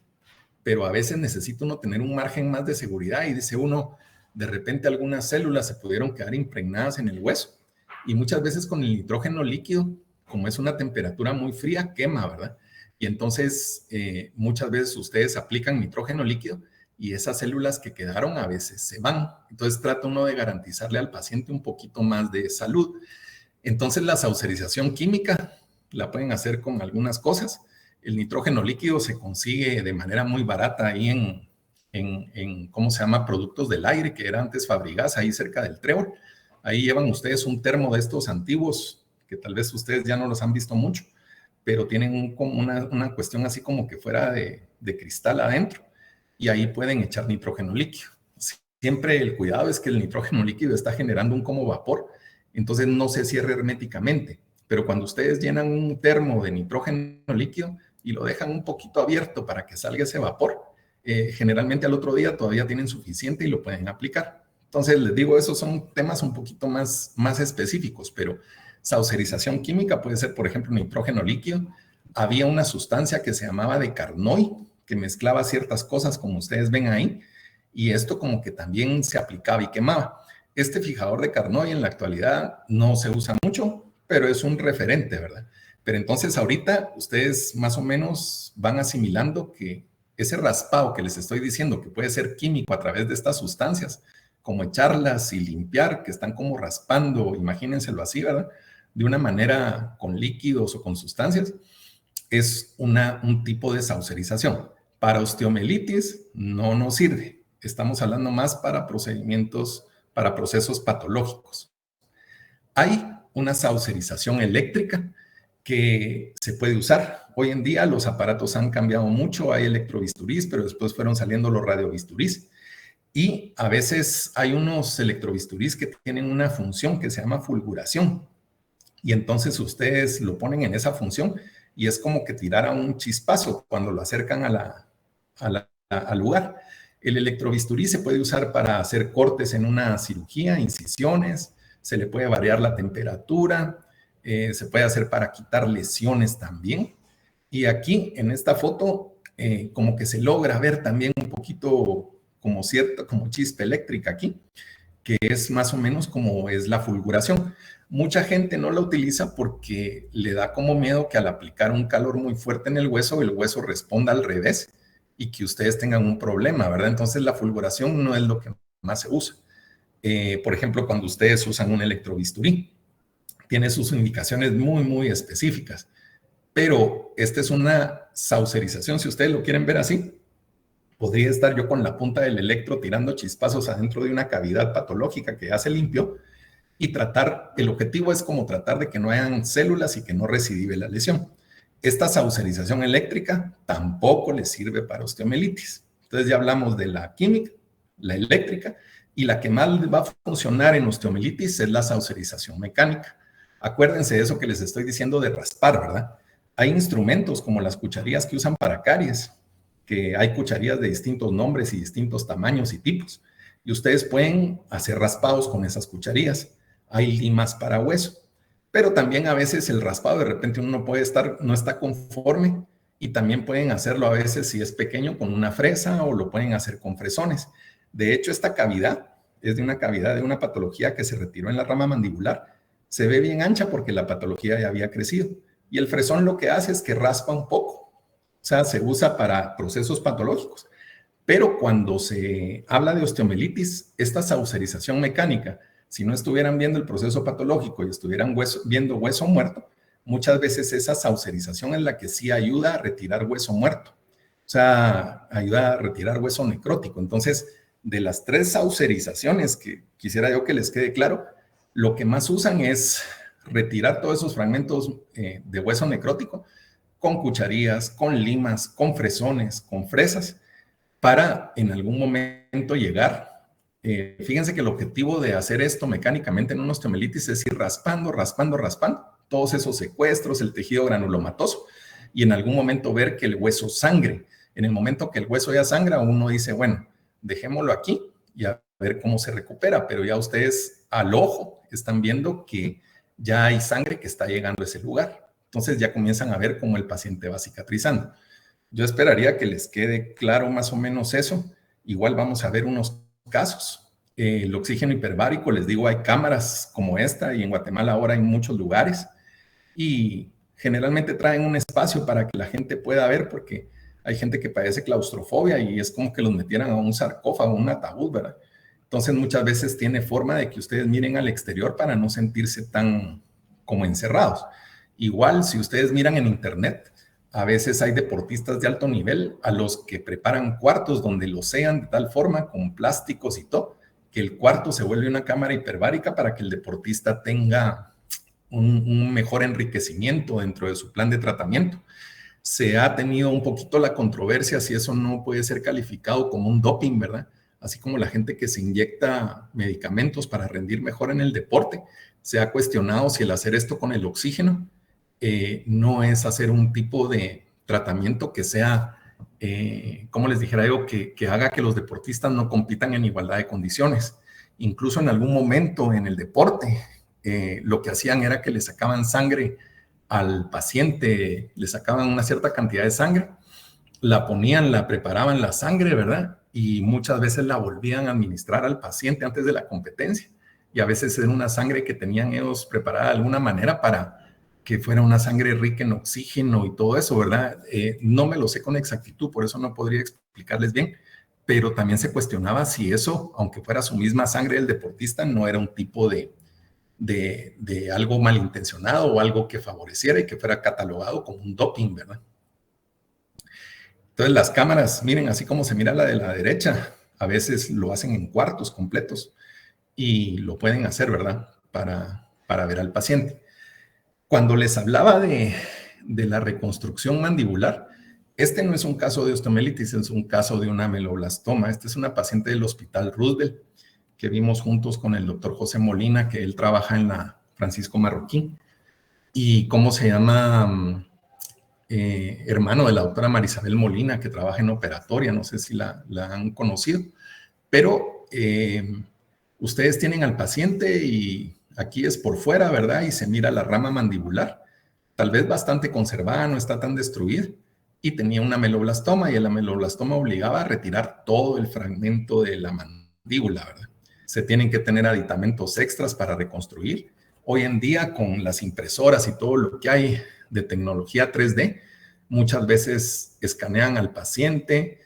pero a veces necesita uno tener un margen más de seguridad y dice uno, de repente algunas células se pudieron quedar impregnadas en el hueso y muchas veces con el nitrógeno líquido, como es una temperatura muy fría, quema, ¿verdad? Y entonces muchas veces ustedes aplican nitrógeno líquido y esas células que quedaron a veces se van. Entonces trata uno de garantizarle al paciente un poquito más de salud. Entonces la saucerización química la pueden hacer con algunas cosas. El nitrógeno líquido se consigue de manera muy barata ahí en ¿cómo se llama? Productos del aire, que era antes Fabrigas, ahí cerca del Trébol. Ahí llevan ustedes un termo de estos antiguos, que tal vez ustedes ya no los han visto mucho, pero tienen una cuestión así como que fuera de cristal adentro, y ahí pueden echar nitrógeno líquido. Siempre el cuidado es que el nitrógeno líquido está generando un como vapor, entonces no se cierre herméticamente, pero cuando ustedes llenan un termo de nitrógeno líquido y lo dejan un poquito abierto para que salga ese vapor, generalmente al otro día todavía tienen suficiente y lo pueden aplicar. Entonces les digo, esos son temas un poquito más específicos, pero saucerización química puede ser, por ejemplo, nitrógeno líquido. Había una sustancia que se llamaba de Carnoy, que mezclaba ciertas cosas, como ustedes ven ahí, y esto como que también se aplicaba y quemaba. Este fijador de Carnoy en la actualidad no se usa mucho, pero es un referente, ¿verdad? Pero entonces ahorita ustedes más o menos van asimilando que ese raspado que les estoy diciendo, que puede ser químico a través de estas sustancias, como echarlas y limpiar, que están como raspando, imagínenselo así, ¿verdad? De una manera con líquidos o con sustancias, es un tipo de saucerización. Para osteomelitis no nos sirve. Estamos hablando más para procedimientos, para procesos patológicos. Hay una saucerización eléctrica que se puede usar. Hoy en día los aparatos han cambiado mucho, hay electrobisturís, pero después fueron saliendo los radiobisturís. Y a veces hay unos electrobisturís que tienen una función que se llama fulguración. Y entonces ustedes lo ponen en esa función y es como que tirara un chispazo cuando lo acercan al lugar. El electrobisturí se puede usar para hacer cortes en una cirugía, incisiones, se le puede variar la temperatura, se puede hacer para quitar lesiones también. Y aquí, en esta foto, como que se logra ver también un poquito como chispa eléctrica aquí, que es más o menos como es la fulguración. Mucha gente no la utiliza porque le da como miedo que al aplicar un calor muy fuerte en el hueso responda al revés y que ustedes tengan un problema, ¿verdad? Entonces la fulguración no es lo que más se usa. Por ejemplo, cuando ustedes usan un electrobisturí, tiene sus indicaciones muy, muy específicas, pero esta es una saucerización, si ustedes lo quieren ver así. Podría estar yo con la punta del electro tirando chispazos adentro de una cavidad patológica que ya se limpió y el objetivo es como tratar de que no hayan células y que no recidive la lesión. Esta saucerización eléctrica tampoco le sirve para osteomielitis. Entonces ya hablamos de la química, la eléctrica, y la que más va a funcionar en osteomielitis es la saucerización mecánica. Acuérdense de eso que les estoy diciendo de raspar, ¿verdad? Hay instrumentos como las cucharillas que usan para caries, que hay cucharillas de distintos nombres y distintos tamaños y tipos, y ustedes pueden hacer raspados con esas cucharillas. Hay limas para hueso, pero también a veces el raspado, de repente uno no está conforme, y también pueden hacerlo a veces si es pequeño con una fresa o lo pueden hacer con fresones. De hecho, esta cavidad es de una cavidad de una patología que se retiró en la rama mandibular. Se ve bien ancha porque la patología ya había crecido, y el fresón lo que hace es que raspa un poco. O sea, se usa para procesos patológicos. Pero cuando se habla de osteomielitis, esta saucerización mecánica, si no estuvieran viendo el proceso patológico y estuvieran viendo hueso muerto, muchas veces esa saucerización es la que sí ayuda a retirar hueso muerto. O sea, ayuda a retirar hueso necrótico. Entonces, de las 3 saucerizaciones que quisiera yo que les quede claro, lo que más usan es retirar todos esos fragmentos de hueso necrótico con cucharillas, con limas, con fresones, con fresas, para en algún momento llegar. Fíjense que el objetivo de hacer esto mecánicamente en una osteomielitis es ir raspando todos esos secuestros, el tejido granulomatoso, y en algún momento ver que el hueso sangre. En el momento que el hueso ya sangra, uno dice, bueno, dejémoslo aquí y a ver cómo se recupera, pero ya ustedes al ojo están viendo que ya hay sangre que está llegando a ese lugar. Entonces ya comienzan a ver cómo el paciente va cicatrizando. Yo esperaría que les quede claro más o menos eso. Igual vamos a ver unos casos. El oxígeno hiperbárico, les digo, hay cámaras como esta y en Guatemala ahora hay muchos lugares y generalmente traen un espacio para que la gente pueda ver, porque hay gente que padece claustrofobia y es como que los metieran a un sarcófago, un ataúd, ¿verdad? Entonces muchas veces tiene forma de que ustedes miren al exterior para no sentirse tan como encerrados. Igual, si ustedes miran en internet, a veces hay deportistas de alto nivel a los que preparan cuartos donde los sellan de tal forma con plásticos y todo, que el cuarto se vuelve una cámara hiperbárica para que el deportista tenga un mejor enriquecimiento dentro de su plan de tratamiento. Se ha tenido un poquito la controversia si eso no puede ser calificado como un doping, ¿verdad? Así como la gente que se inyecta medicamentos para rendir mejor en el deporte. Se ha cuestionado si el hacer esto con el oxígeno no es hacer un tipo de tratamiento que sea, como les dijera yo, que haga que los deportistas no compitan en igualdad de condiciones. Incluso en algún momento en el deporte, lo que hacían era que le sacaban sangre al paciente, le sacaban una cierta cantidad de sangre, la ponían, la preparaban la sangre, ¿verdad? Y muchas veces la volvían a administrar al paciente antes de la competencia. Y a veces era una sangre que tenían ellos preparada de alguna manera para que fuera una sangre rica en oxígeno y todo eso, ¿verdad? No me lo sé con exactitud, por eso no podría explicarles bien, pero también se cuestionaba si eso, aunque fuera su misma sangre del deportista, no era un tipo de algo malintencionado o algo que favoreciera y que fuera catalogado como un doping, ¿verdad? Entonces las cámaras, miren, así como se mira la de la derecha, a veces lo hacen en cuartos completos y lo pueden hacer, ¿verdad? Para ver al paciente. Cuando les hablaba de la reconstrucción mandibular, este no es un caso de osteomielitis, es un caso de una ameloblastoma. Esta es una paciente del Hospital Roosevelt que vimos juntos con el doctor José Molina, que él trabaja en la Francisco Marroquín, y cómo se llama, hermano de la doctora Marisabel Molina, que trabaja en operatoria, no sé si la han conocido, pero ustedes tienen al paciente y Aquí es por fuera, ¿verdad? Y se mira la rama mandibular, tal vez bastante conservada, no está tan destruida, y tenía un ameloblastoma, y el ameloblastoma obligaba a retirar todo el fragmento de la mandíbula, ¿verdad? Se tienen que tener aditamentos extras para reconstruir. Hoy en día, con las impresoras y todo lo que hay de tecnología 3D, muchas veces escanean al paciente.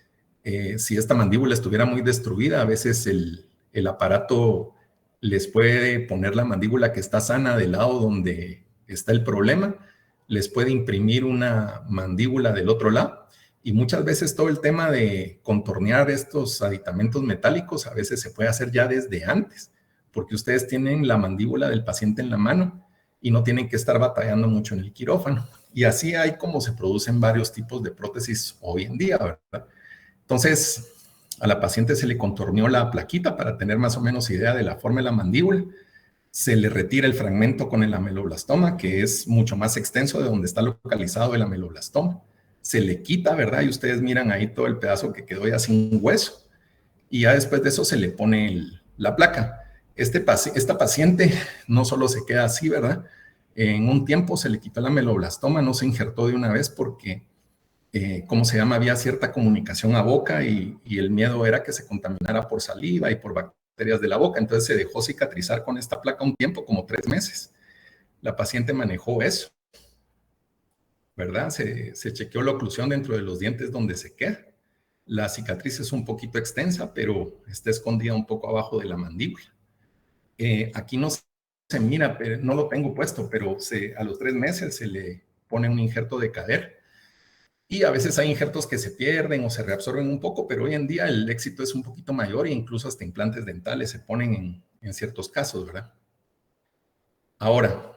Si esta mandíbula estuviera muy destruida, a veces el aparato les puede poner la mandíbula que está sana del lado donde está el problema, les puede imprimir una mandíbula del otro lado, y muchas veces todo el tema de contornear estos aditamentos metálicos a veces se puede hacer ya desde antes, porque ustedes tienen la mandíbula del paciente en la mano y no tienen que estar batallando mucho en el quirófano. Y así hay como se producen varios tipos de prótesis hoy en día, ¿verdad? Entonces, a la paciente se le contorneó la plaquita para tener más o menos idea de la forma de la mandíbula. Se le retira el fragmento con el ameloblastoma, que es mucho más extenso de donde está localizado el ameloblastoma. Se le quita, ¿verdad? Y ustedes miran ahí todo el pedazo que quedó ya sin hueso. Y ya después de eso se le pone la placa. Esta paciente no solo se queda así, ¿verdad? En un tiempo se le quitó el ameloblastoma, no se injertó de una vez porque, ¿cómo se llama? Había cierta comunicación a boca y el miedo era que se contaminara por saliva y por bacterias de la boca. Entonces se dejó cicatrizar con esta placa un tiempo, como 3 meses. La paciente manejó eso, ¿verdad? Se chequeó la oclusión dentro de los dientes donde se queda. La cicatriz es un poquito extensa, pero está escondida un poco abajo de la mandíbula. Aquí no se mira, pero no lo tengo puesto, pero a los 3 meses se le pone un injerto de cadera. Y a veces hay injertos que se pierden o se reabsorben un poco, pero hoy en día el éxito es un poquito mayor e incluso hasta implantes dentales se ponen en ciertos casos, ¿verdad? Ahora,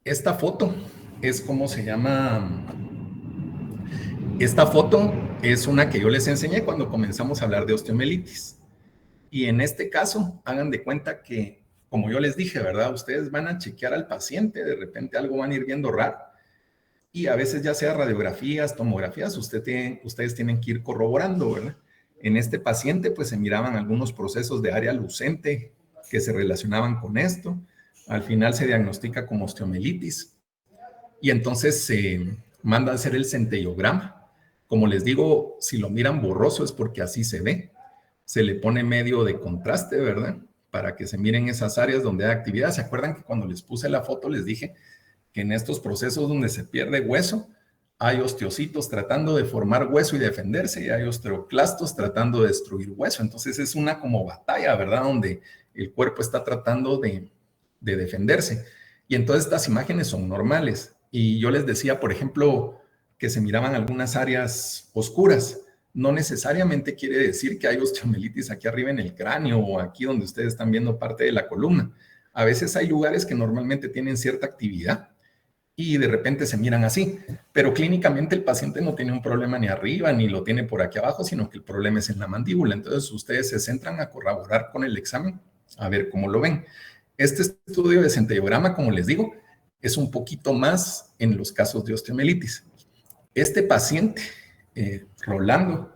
esta foto es como se llama. Esta foto es una que yo les enseñé cuando comenzamos a hablar de osteomielitis. Y en este caso, hagan de cuenta que, como yo les dije, ¿verdad? Ustedes van a chequear al paciente, de repente algo van a ir viendo raro. Y a veces ya sea radiografías, tomografías, ustedes tienen que ir corroborando, ¿verdad? En este paciente pues se miraban algunos procesos de área lucente que se relacionaban con esto. Al final se diagnostica como osteomielitis y entonces se manda a hacer el centellograma. Como les digo, si lo miran borroso es porque así se ve. Se le pone medio de contraste, ¿verdad? Para que se miren esas áreas donde hay actividad. ¿Se acuerdan que cuando les puse la foto les dije que en estos procesos donde se pierde hueso, hay osteocitos tratando de formar hueso y defenderse, y hay osteoclastos tratando de destruir hueso? Entonces es una como batalla, ¿verdad? Donde el cuerpo está tratando de defenderse. Y entonces estas imágenes son normales. Y yo les decía, por ejemplo, que se miraban algunas áreas oscuras. No necesariamente quiere decir que hay osteomielitis aquí arriba en el cráneo o aquí donde ustedes están viendo parte de la columna. A veces hay lugares que normalmente tienen cierta actividad y de repente se miran así, pero clínicamente el paciente no tiene un problema ni arriba ni lo tiene por aquí abajo, sino que el problema es en la mandíbula. Entonces ustedes se centran a corroborar con el examen a ver cómo lo ven. Este estudio de centellograma, como les digo, es un poquito más en los casos de osteomielitis. Este paciente, Rolando,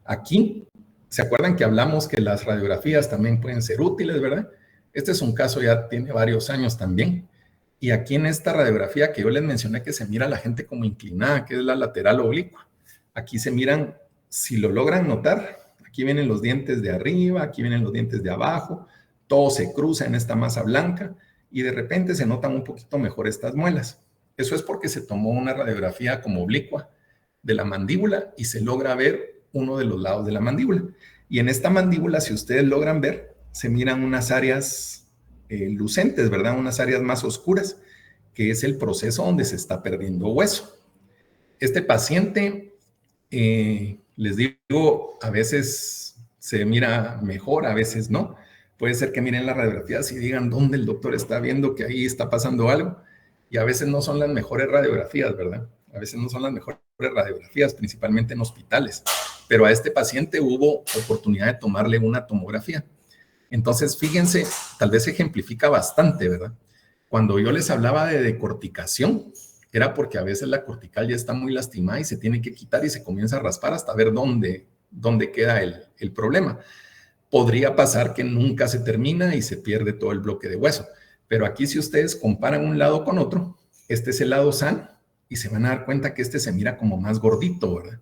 aquí, ¿se acuerdan que hablamos que las radiografías también pueden ser útiles, verdad? Este es un caso, ya tiene varios años también. Y aquí en esta radiografía que yo les mencioné que se mira a la gente como inclinada, que es la lateral oblicua. Aquí se miran, si lo logran notar, aquí vienen los dientes de arriba, aquí vienen los dientes de abajo, todo se cruza en esta masa blanca y de repente se notan un poquito mejor estas muelas. Eso es porque se tomó una radiografía como oblicua de la mandíbula y se logra ver uno de los lados de la mandíbula. Y en esta mandíbula, si ustedes logran ver, se miran unas áreas lucentes, ¿verdad? Unas áreas más oscuras, que es el proceso donde se está perdiendo hueso. Este paciente, les digo, a veces se mira mejor, a veces no. Puede ser que miren las radiografías y digan dónde el doctor está viendo que ahí está pasando algo. Y a veces no son las mejores radiografías, ¿verdad? A veces no son las mejores radiografías, principalmente en hospitales. Pero a este paciente hubo oportunidad de tomarle una tomografía. Entonces, fíjense, tal vez ejemplifica bastante, ¿verdad? Cuando yo les hablaba de decorticación, era porque a veces la cortical ya está muy lastimada y se tiene que quitar y se comienza a raspar hasta ver dónde queda el problema. Podría pasar que nunca se termina y se pierde todo el bloque de hueso, Pero aquí si ustedes comparan un lado con otro, este es el lado sano y se van a dar cuenta que este se mira como más gordito, ¿verdad?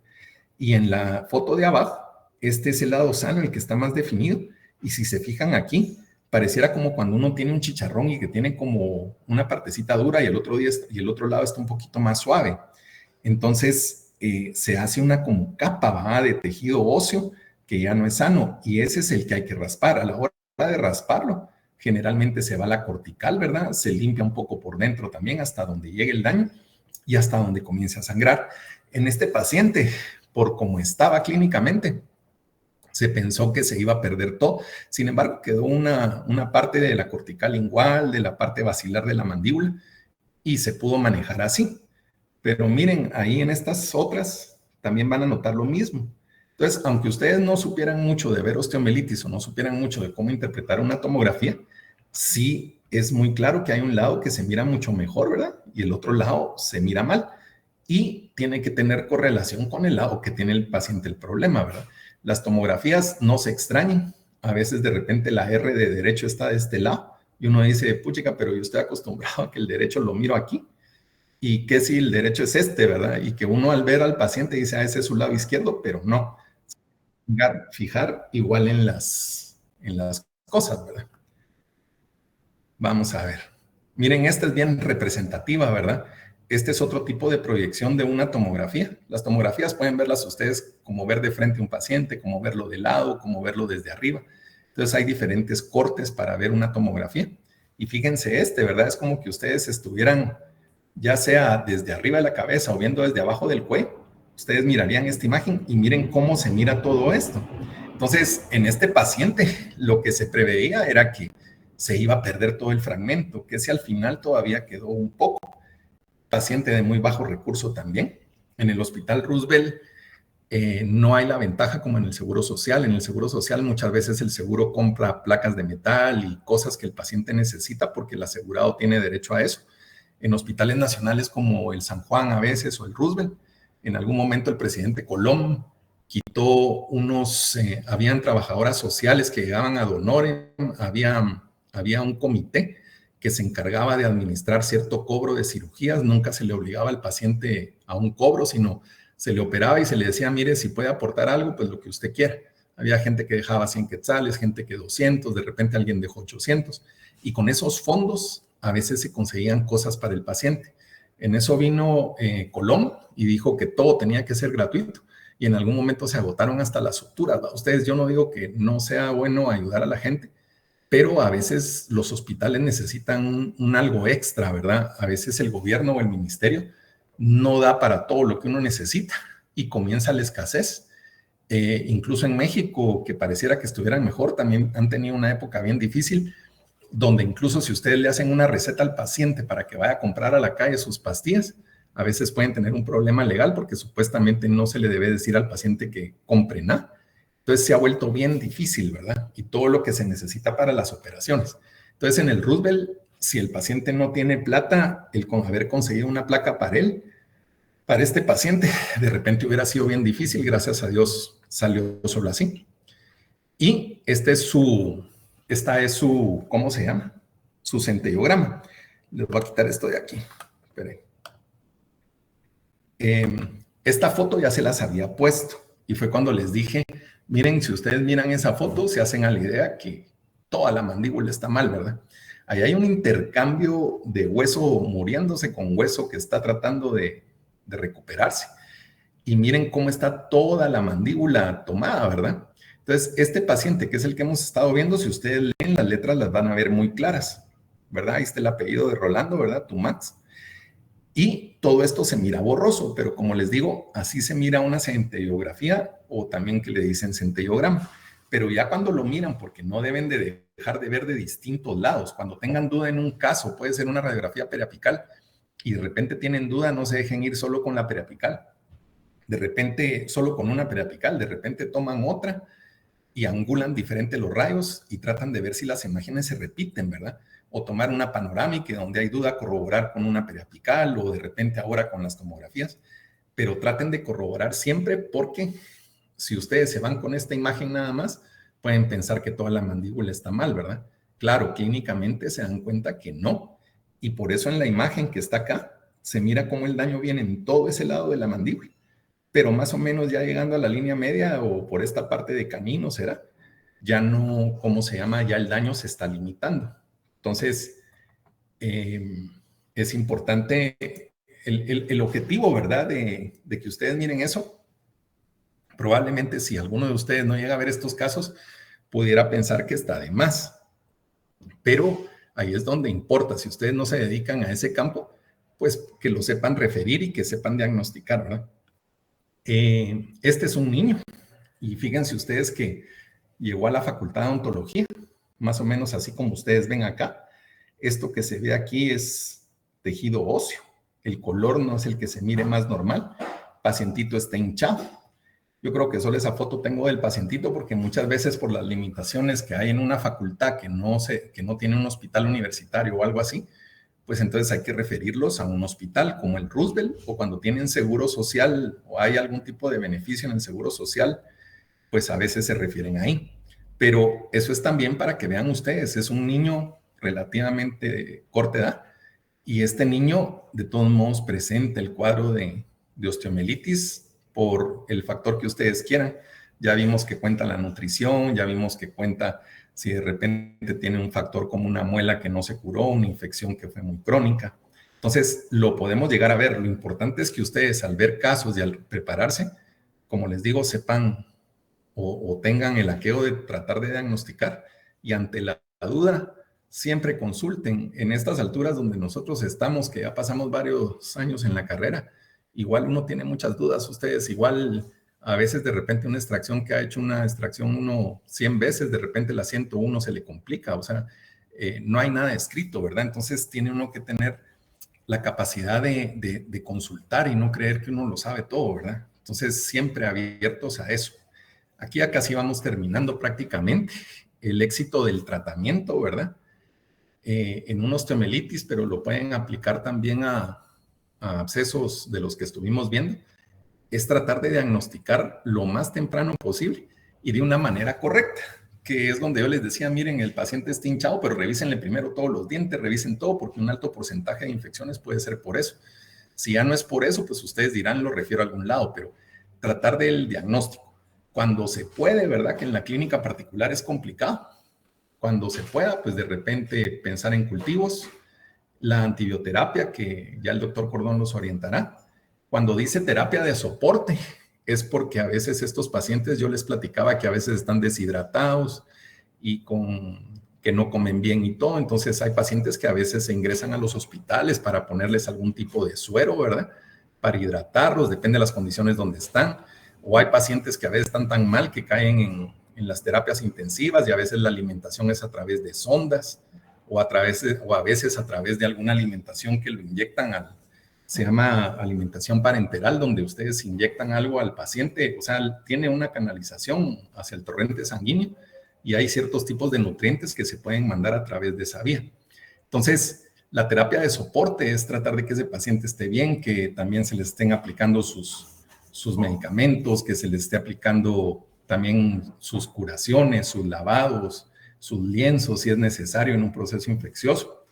Y en la foto de abajo, este es el lado sano, el que está más definido. Y si se fijan aquí, pareciera como cuando uno tiene un chicharrón y que tiene como una partecita dura y el otro lado está un poquito más suave. Entonces, se hace una como capa, ¿va?, de tejido óseo que ya no es sano. Y ese es el que hay que raspar. A la hora de rasparlo, generalmente se va a la cortical, ¿verdad? Se limpia un poco por dentro también hasta donde llegue el daño y hasta donde comience a sangrar. En este paciente, por cómo estaba clínicamente, se pensó que se iba a perder todo. Sin embargo, quedó una parte de la cortical lingual, de la parte basilar de la mandíbula, y se pudo manejar así. Pero miren, ahí en estas otras también van a notar lo mismo. Entonces, aunque ustedes no supieran mucho de ver osteomelitis o no supieran mucho de cómo interpretar una tomografía, sí es muy claro que hay un lado que se mira mucho mejor, ¿verdad? Y el otro lado se mira mal. Y tiene que tener correlación con el lado que tiene el paciente el problema, ¿verdad? Las tomografías no se extrañen. A veces de repente la R de derecho está de este lado y uno dice, puchica, pero yo estoy acostumbrado a que el derecho lo miro aquí. Y que si el derecho es este, ¿verdad? Y que uno al ver al paciente dice, ah, ese es su lado izquierdo, pero no. Fijar igual en las cosas, ¿verdad? Vamos a ver. Miren, esta es bien representativa, ¿verdad? Este es otro tipo de proyección de una tomografía. Las tomografías pueden verlas ustedes como ver de frente a un paciente, como verlo de lado, como verlo desde arriba. Entonces hay diferentes cortes para ver una tomografía. Y fíjense ¿verdad? Es como que ustedes estuvieran, ya sea desde arriba de la cabeza o viendo desde abajo del cuello, ustedes mirarían esta imagen y miren cómo se mira todo esto. Entonces, en este paciente, lo que se preveía era que se iba a perder todo el fragmento, que si al final todavía quedó un poco. Paciente de muy bajo recurso también. En el Hospital Roosevelt no hay la ventaja como en el Seguro Social. En el Seguro Social muchas veces el seguro compra placas de metal y cosas que el paciente necesita porque el asegurado tiene derecho a eso. En hospitales nacionales como el San Juan a veces o el Roosevelt, en algún momento el presidente Colón quitó habían trabajadoras sociales que llegaban a donor, había un comité que se encargaba de administrar cierto cobro de cirugías, nunca se le obligaba al paciente a un cobro, sino se le operaba y se le decía, mire, si puede aportar algo, pues lo que usted quiera. Había gente que dejaba 100 quetzales, gente que 200, de repente alguien dejó 800, y con esos fondos a veces se conseguían cosas para el paciente. En eso vino Colón y dijo que todo tenía que ser gratuito, y en algún momento se agotaron hasta las suturas. Ustedes, yo no digo que no sea bueno ayudar a la gente, pero a veces los hospitales necesitan un algo extra, ¿verdad? A veces el gobierno o el ministerio no da para todo lo que uno necesita y comienza la escasez. Incluso en México, que pareciera que estuvieran mejor, también han tenido una época bien difícil, donde incluso si ustedes le hacen una receta al paciente para que vaya a comprar a la calle sus pastillas, a veces pueden tener un problema legal porque supuestamente no se le debe decir al paciente que compre nada. Entonces se ha vuelto bien difícil, ¿verdad? Y todo lo que se necesita para las operaciones. Entonces en el Roosevelt, si el paciente no tiene plata, el con haber conseguido una placa para él, para este paciente, de repente hubiera sido bien difícil. Gracias a Dios salió solo así. Y esta es su, ¿cómo se llama? Su centellograma. Les voy a quitar esto de aquí. Esperen. Esta foto ya se las había puesto y fue cuando les dije, miren, si ustedes miran esa foto, se hacen a la idea que toda la mandíbula está mal, ¿verdad? Ahí hay un intercambio de hueso muriéndose con hueso que está tratando de recuperarse. Y miren cómo está toda la mandíbula tomada, ¿verdad? Entonces, este paciente, que es el que hemos estado viendo, si ustedes leen las letras, las van a ver muy claras, ¿verdad? Ahí está el apellido de Rolando, ¿verdad? Tumax. Y todo esto se mira borroso, pero como les digo, así se mira una centellografía o también que le dicen centellograma. Pero ya cuando lo miran, porque no deben de dejar de ver de distintos lados, cuando tengan duda en un caso, puede ser una radiografía periapical, y de repente tienen duda, no se dejen ir solo con la periapical. De repente, solo con una periapical, de repente toman otra y angulan diferente los rayos y tratan de ver si las imágenes se repiten, ¿verdad? O tomar una panorámica donde hay duda, corroborar con una periapical o de repente ahora con las tomografías, pero traten de corroborar siempre porque si ustedes se van con esta imagen nada más, pueden pensar que toda la mandíbula está mal, ¿verdad? Claro, clínicamente se dan cuenta que no, y por eso en la imagen que está acá se mira cómo el daño viene en todo ese lado de la mandíbula, pero más o menos ya llegando a la línea media o por esta parte de canino será, ya no, ¿cómo se llama? Ya el daño se está limitando. Entonces, es importante el objetivo, ¿verdad? De que ustedes miren eso. Probablemente si alguno de ustedes no llega a ver estos casos, pudiera pensar que está de más. Pero ahí es donde importa. Si ustedes no se dedican a ese campo, pues que lo sepan referir y que sepan diagnosticar, ¿verdad? Este es un niño y fíjense ustedes que llegó a la Facultad de Odontología, más o menos así como ustedes ven acá. Esto que se ve aquí es tejido óseo. El color no es el que se mire más normal. El pacientito está hinchado. Yo creo que solo esa foto tengo del pacientito porque muchas veces por las limitaciones que hay en una facultad que no tiene un hospital universitario o algo así, pues entonces hay que referirlos a un hospital como el Roosevelt, o cuando tienen seguro social o hay algún tipo de beneficio en el seguro social, pues a veces se refieren ahí. Pero eso es también para que vean ustedes, es un niño relativamente de corta edad y este niño de todos modos presenta el cuadro de osteomielitis por el factor que ustedes quieran. Ya vimos que cuenta la nutrición, ya vimos que cuenta si de repente tiene un factor como una muela que no se curó, una infección que fue muy crónica. Entonces, lo podemos llegar a ver. Lo importante es que ustedes al ver casos y al prepararse, como les digo, sepan o tengan el aqueo de tratar de diagnosticar y ante la duda, siempre consulten. En estas alturas donde nosotros estamos, que ya pasamos varios años en la carrera, igual uno tiene muchas dudas. Ustedes igual a veces de repente una extracción que ha hecho una extracción uno 100 veces, de repente la 101 se le complica, o sea, no hay nada escrito, ¿verdad? Entonces tiene uno que tener la capacidad de consultar y no creer que uno lo sabe todo, ¿verdad? Entonces siempre abiertos a eso. Aquí ya casi vamos terminando prácticamente el éxito del tratamiento, ¿verdad? En una osteomielitis, pero lo pueden aplicar también a abscesos de los que estuvimos viendo, es tratar de diagnosticar lo más temprano posible y de una manera correcta, que es donde yo les decía, miren, el paciente está hinchado, pero revísenle primero todos los dientes, revisen todo, porque un alto porcentaje de infecciones puede ser por eso. Si ya no es por eso, pues ustedes dirán, lo refiero a algún lado, pero tratar del diagnóstico. Cuando se puede, ¿verdad? Que en la clínica particular es complicado. Cuando se pueda, pues de repente pensar en cultivos, la antibioterapia, que ya el doctor Cordón los orientará. Cuando dice terapia de soporte, es porque a veces estos pacientes, yo les platicaba que a veces están deshidratados y que no comen bien y todo. Entonces hay pacientes que a veces se ingresan a los hospitales para ponerles algún tipo de suero, ¿verdad? Para hidratarlos, depende de las condiciones donde están. O hay pacientes que a veces están tan mal que caen en las terapias intensivas y a veces la alimentación es a través de sondas o a veces a través de alguna alimentación que lo inyectan se llama alimentación parenteral, donde ustedes inyectan algo al paciente, o sea, tiene una canalización hacia el torrente sanguíneo y hay ciertos tipos de nutrientes que se pueden mandar a través de esa vía. Entonces, la terapia de soporte es tratar de que ese paciente esté bien, que también se le estén aplicando sus medicamentos, que se les esté aplicando también sus curaciones, sus lavados, sus lienzos, si es necesario en un proceso infeccioso.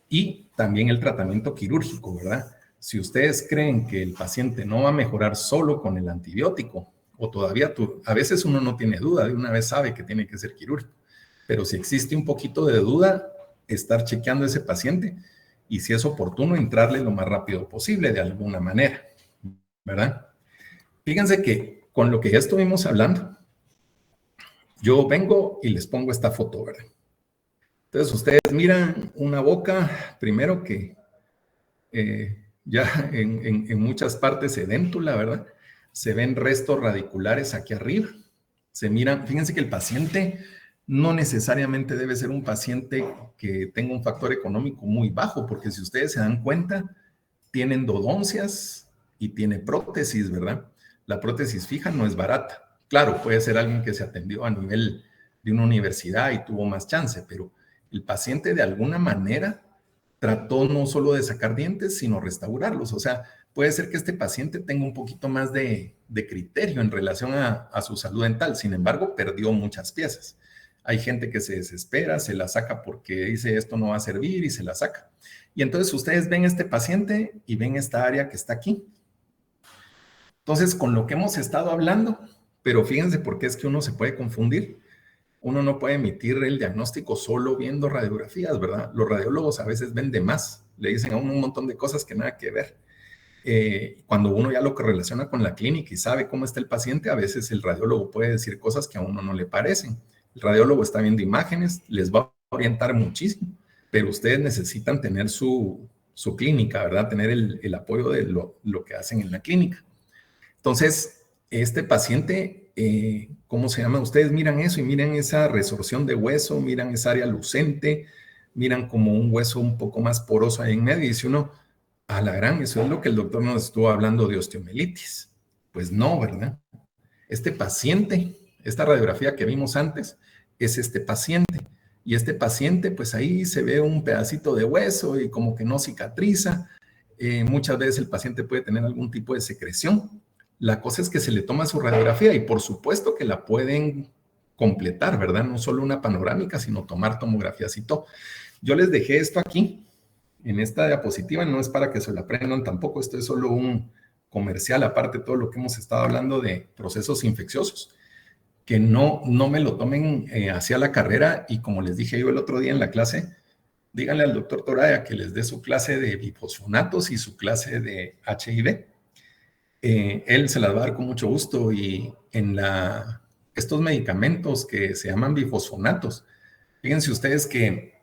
Y también el tratamiento quirúrgico, ¿verdad? Si ustedes creen que el paciente no va a mejorar solo con el antibiótico, o todavía a veces uno no tiene duda, de una vez sabe que tiene que ser quirúrgico, pero si existe un poquito de duda, estar chequeando a ese paciente y si es oportuno, entrarle lo más rápido posible de alguna manera, ¿verdad? Fíjense que con lo que ya estuvimos hablando, yo vengo y les pongo esta foto, ¿verdad? Entonces ustedes miran una boca, primero que ya en muchas partes edéntula, ¿verdad? Se ven restos radiculares aquí arriba. Se miran, fíjense que el paciente no necesariamente debe ser un paciente que tenga un factor económico muy bajo, porque si ustedes se dan cuenta, tiene endodoncias y tiene prótesis, ¿verdad? La prótesis fija no es barata. Claro, puede ser alguien que se atendió a nivel de una universidad y tuvo más chance, pero el paciente de alguna manera trató no solo de sacar dientes, sino restaurarlos. O sea, puede ser que este paciente tenga un poquito más de criterio en relación a su salud dental. Sin embargo, perdió muchas piezas. Hay gente que se desespera, se la saca porque dice esto no va a servir y se la saca. Y entonces ustedes ven este paciente y ven esta área que está aquí. Entonces, con lo que hemos estado hablando, pero fíjense por qué es que uno se puede confundir. Uno no puede emitir el diagnóstico solo viendo radiografías, ¿verdad? Los radiólogos a veces ven de más, le dicen a uno un montón de cosas que nada que ver. Cuando uno ya lo relaciona con la clínica y sabe cómo está el paciente, a veces el radiólogo puede decir cosas que a uno no le parecen. El radiólogo está viendo imágenes, les va a orientar muchísimo, pero ustedes necesitan tener su clínica, ¿verdad? Tener el apoyo de lo que hacen en la clínica. Entonces, este paciente, ¿cómo se llama? Ustedes miran eso y miran esa resorción de hueso, miran esa área lucente, miran como un hueso un poco más poroso ahí en medio y dice uno, a la gran, eso es lo que el doctor nos estuvo hablando de osteomielitis. Pues no, ¿verdad? Este paciente, esta radiografía que vimos antes, es este paciente. Y este paciente, pues ahí se ve un pedacito de hueso y como que no cicatriza. Muchas veces el paciente puede tener algún tipo de secreción. La cosa es que se le toma su radiografía y por supuesto que la pueden completar, ¿verdad? No solo una panorámica, sino tomar tomografías y todo. Yo les dejé esto aquí, en esta diapositiva, no es para que se la aprendan tampoco, esto es solo un comercial, aparte de todo lo que hemos estado hablando de procesos infecciosos, que no me lo tomen hacia la carrera y como les dije yo el otro día en la clase, díganle al doctor Toraya que les dé su clase de bifosfonatos y su clase de HIV. Él se las va a dar con mucho gusto y estos medicamentos que se llaman bifosfonatos, fíjense ustedes que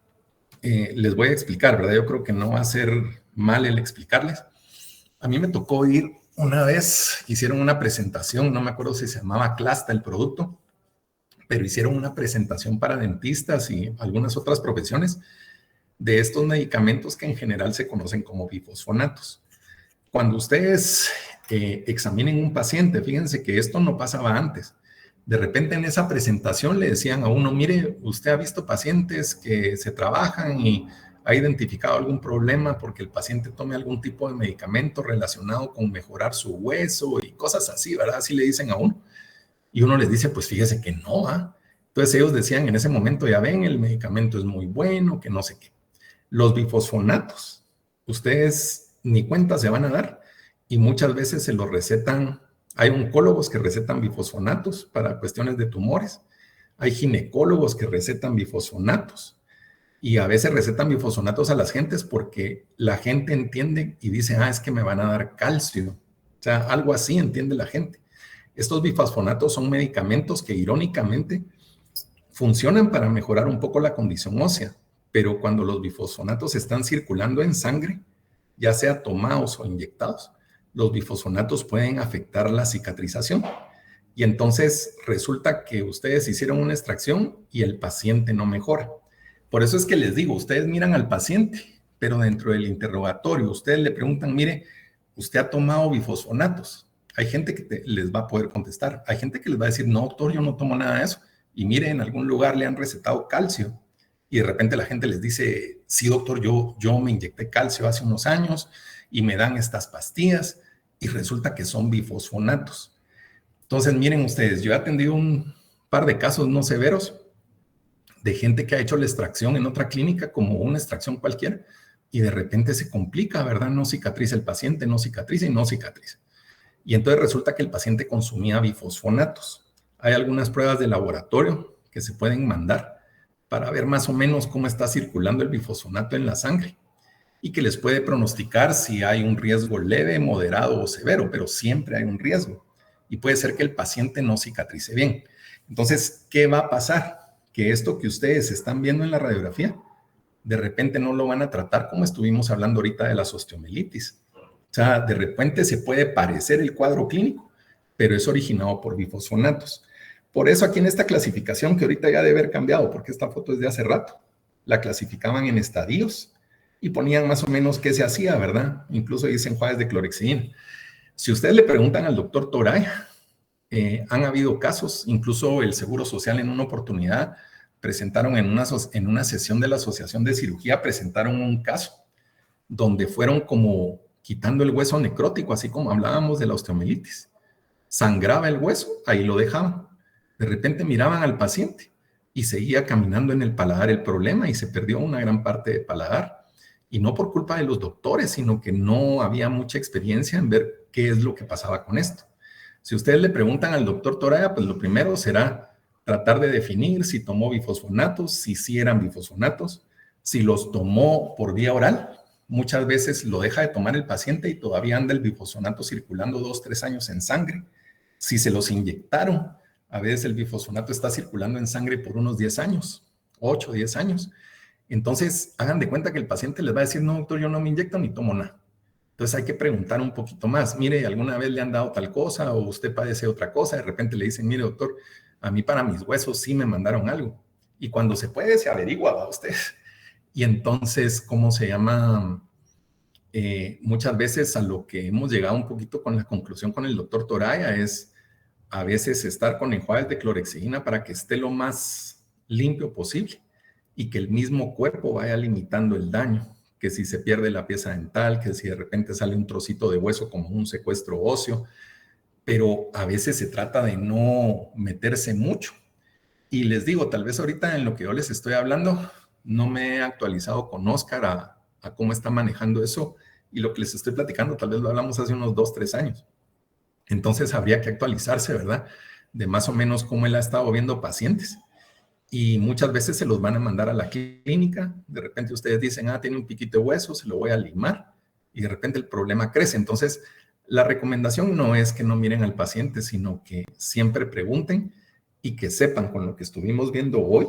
les voy a explicar, ¿verdad? Yo creo que no va a ser mal el explicarles. A mí me tocó ir una vez, hicieron una presentación, no me acuerdo si se llamaba Clasta el producto, pero hicieron una presentación para dentistas y algunas otras profesiones de estos medicamentos que en general se conocen como bifosfonatos. Cuando ustedes examinen un paciente, fíjense que esto no pasaba antes. De repente en esa presentación le decían a uno, mire, usted ha visto pacientes que se trabajan y ha identificado algún problema porque el paciente tome algún tipo de medicamento relacionado con mejorar su hueso y cosas así, ¿verdad? Así le dicen a uno. Y uno les dice, pues fíjese que no, ¿ah? Entonces ellos decían en ese momento, ya ven, el medicamento es muy bueno, que no sé qué. Los bifosfonatos, ustedes ni cuenta se van a dar y muchas veces se los recetan. Hay oncólogos que recetan bifosfonatos para cuestiones de tumores. Hay ginecólogos que recetan bifosfonatos. Y a veces recetan bifosfonatos a las gentes porque la gente entiende y dice, es que me van a dar calcio. O sea, algo así entiende la gente. Estos bifosfonatos son medicamentos que irónicamente funcionan para mejorar un poco la condición ósea. Pero cuando los bifosfonatos están circulando en sangre, ya sea tomados o inyectados, los bifosfonatos pueden afectar la cicatrización. Y entonces resulta que ustedes hicieron una extracción y el paciente no mejora. Por eso es que les digo, ustedes miran al paciente, pero dentro del interrogatorio, ustedes le preguntan, mire, ¿usted ha tomado bifosfonatos? Hay gente que les va a poder contestar. Hay gente que les va a decir, no, doctor, yo no tomo nada de eso. Y mire, en algún lugar le han recetado calcio. Y de repente la gente les dice, sí, doctor, yo me inyecté calcio hace unos años y me dan estas pastillas. Y resulta que son bifosfonatos. Entonces, miren ustedes, yo he atendido un par de casos no severos de gente que ha hecho la extracción en otra clínica, como una extracción cualquiera, y de repente se complica, ¿verdad? No cicatriza el paciente, no cicatriza y no cicatriza. Y entonces resulta que el paciente consumía bifosfonatos. Hay algunas pruebas de laboratorio que se pueden mandar para ver más o menos cómo está circulando el bifosfonato en la sangre y que les puede pronosticar si hay un riesgo leve, moderado o severo, pero siempre hay un riesgo. Y puede ser que el paciente no cicatrice bien. Entonces, ¿qué va a pasar? Que esto que ustedes están viendo en la radiografía, de repente no lo van a tratar como estuvimos hablando ahorita de la osteomielitis. O sea, de repente se puede parecer el cuadro clínico, pero es originado por bifosfonatos. Por eso aquí en esta clasificación, que ahorita ya debe haber cambiado, porque esta foto es de hace rato, la clasificaban en estadios y ponían más o menos qué se hacía, ¿verdad? Incluso dicen enjuagues de clorexidina. Si ustedes le preguntan al doctor Toraya, han habido casos, incluso el Seguro Social en una oportunidad presentaron en una sesión de la Asociación de Cirugía, presentaron un caso donde fueron como quitando el hueso necrótico, así como hablábamos de la osteomielitis. Sangraba el hueso, ahí lo dejaban. De repente miraban al paciente y seguía caminando en el paladar el problema y se perdió una gran parte de paladar. Y no por culpa de los doctores, sino que no había mucha experiencia en ver qué es lo que pasaba con esto. Si ustedes le preguntan al doctor Toraya, pues lo primero será tratar de definir si tomó bifosfonatos, si sí eran bifosfonatos, si los tomó por vía oral. Muchas veces lo deja de tomar el paciente y todavía anda el bifosfonato circulando 2, 3 años en sangre. Si se los inyectaron, a veces el bifosfonato está circulando en sangre por unos 10 años, 8, 10 años. Entonces, hagan de cuenta que el paciente les va a decir, no, doctor, yo no me inyecto ni tomo nada. Entonces hay que preguntar un poquito más. Mire, ¿alguna vez le han dado tal cosa o usted padece otra cosa? De repente le dicen, mire, doctor, a mí para mis huesos sí me mandaron algo. Y cuando se puede, se averigua, ¿va usted? Y entonces, ¿cómo se llama? Muchas veces a lo que hemos llegado un poquito con la conclusión con el doctor Toraya es a veces estar con enjuagues de clorexidina para que esté lo más limpio posible y que el mismo cuerpo vaya limitando el daño, que si se pierde la pieza dental, que si de repente sale un trocito de hueso como un secuestro óseo, pero a veces se trata de no meterse mucho. Y les digo, tal vez ahorita en lo que yo les estoy hablando, no me he actualizado con Oscar a cómo está manejando eso, y lo que les estoy platicando tal vez lo hablamos hace unos 2, 3 años. Entonces habría que actualizarse, ¿verdad? De más o menos cómo él ha estado viendo pacientes. Y muchas veces se los van a mandar a la clínica. De repente ustedes dicen, tiene un piquito de hueso, se lo voy a limar. Y de repente el problema crece. Entonces, la recomendación no es que no miren al paciente, sino que siempre pregunten y que sepan con lo que estuvimos viendo hoy,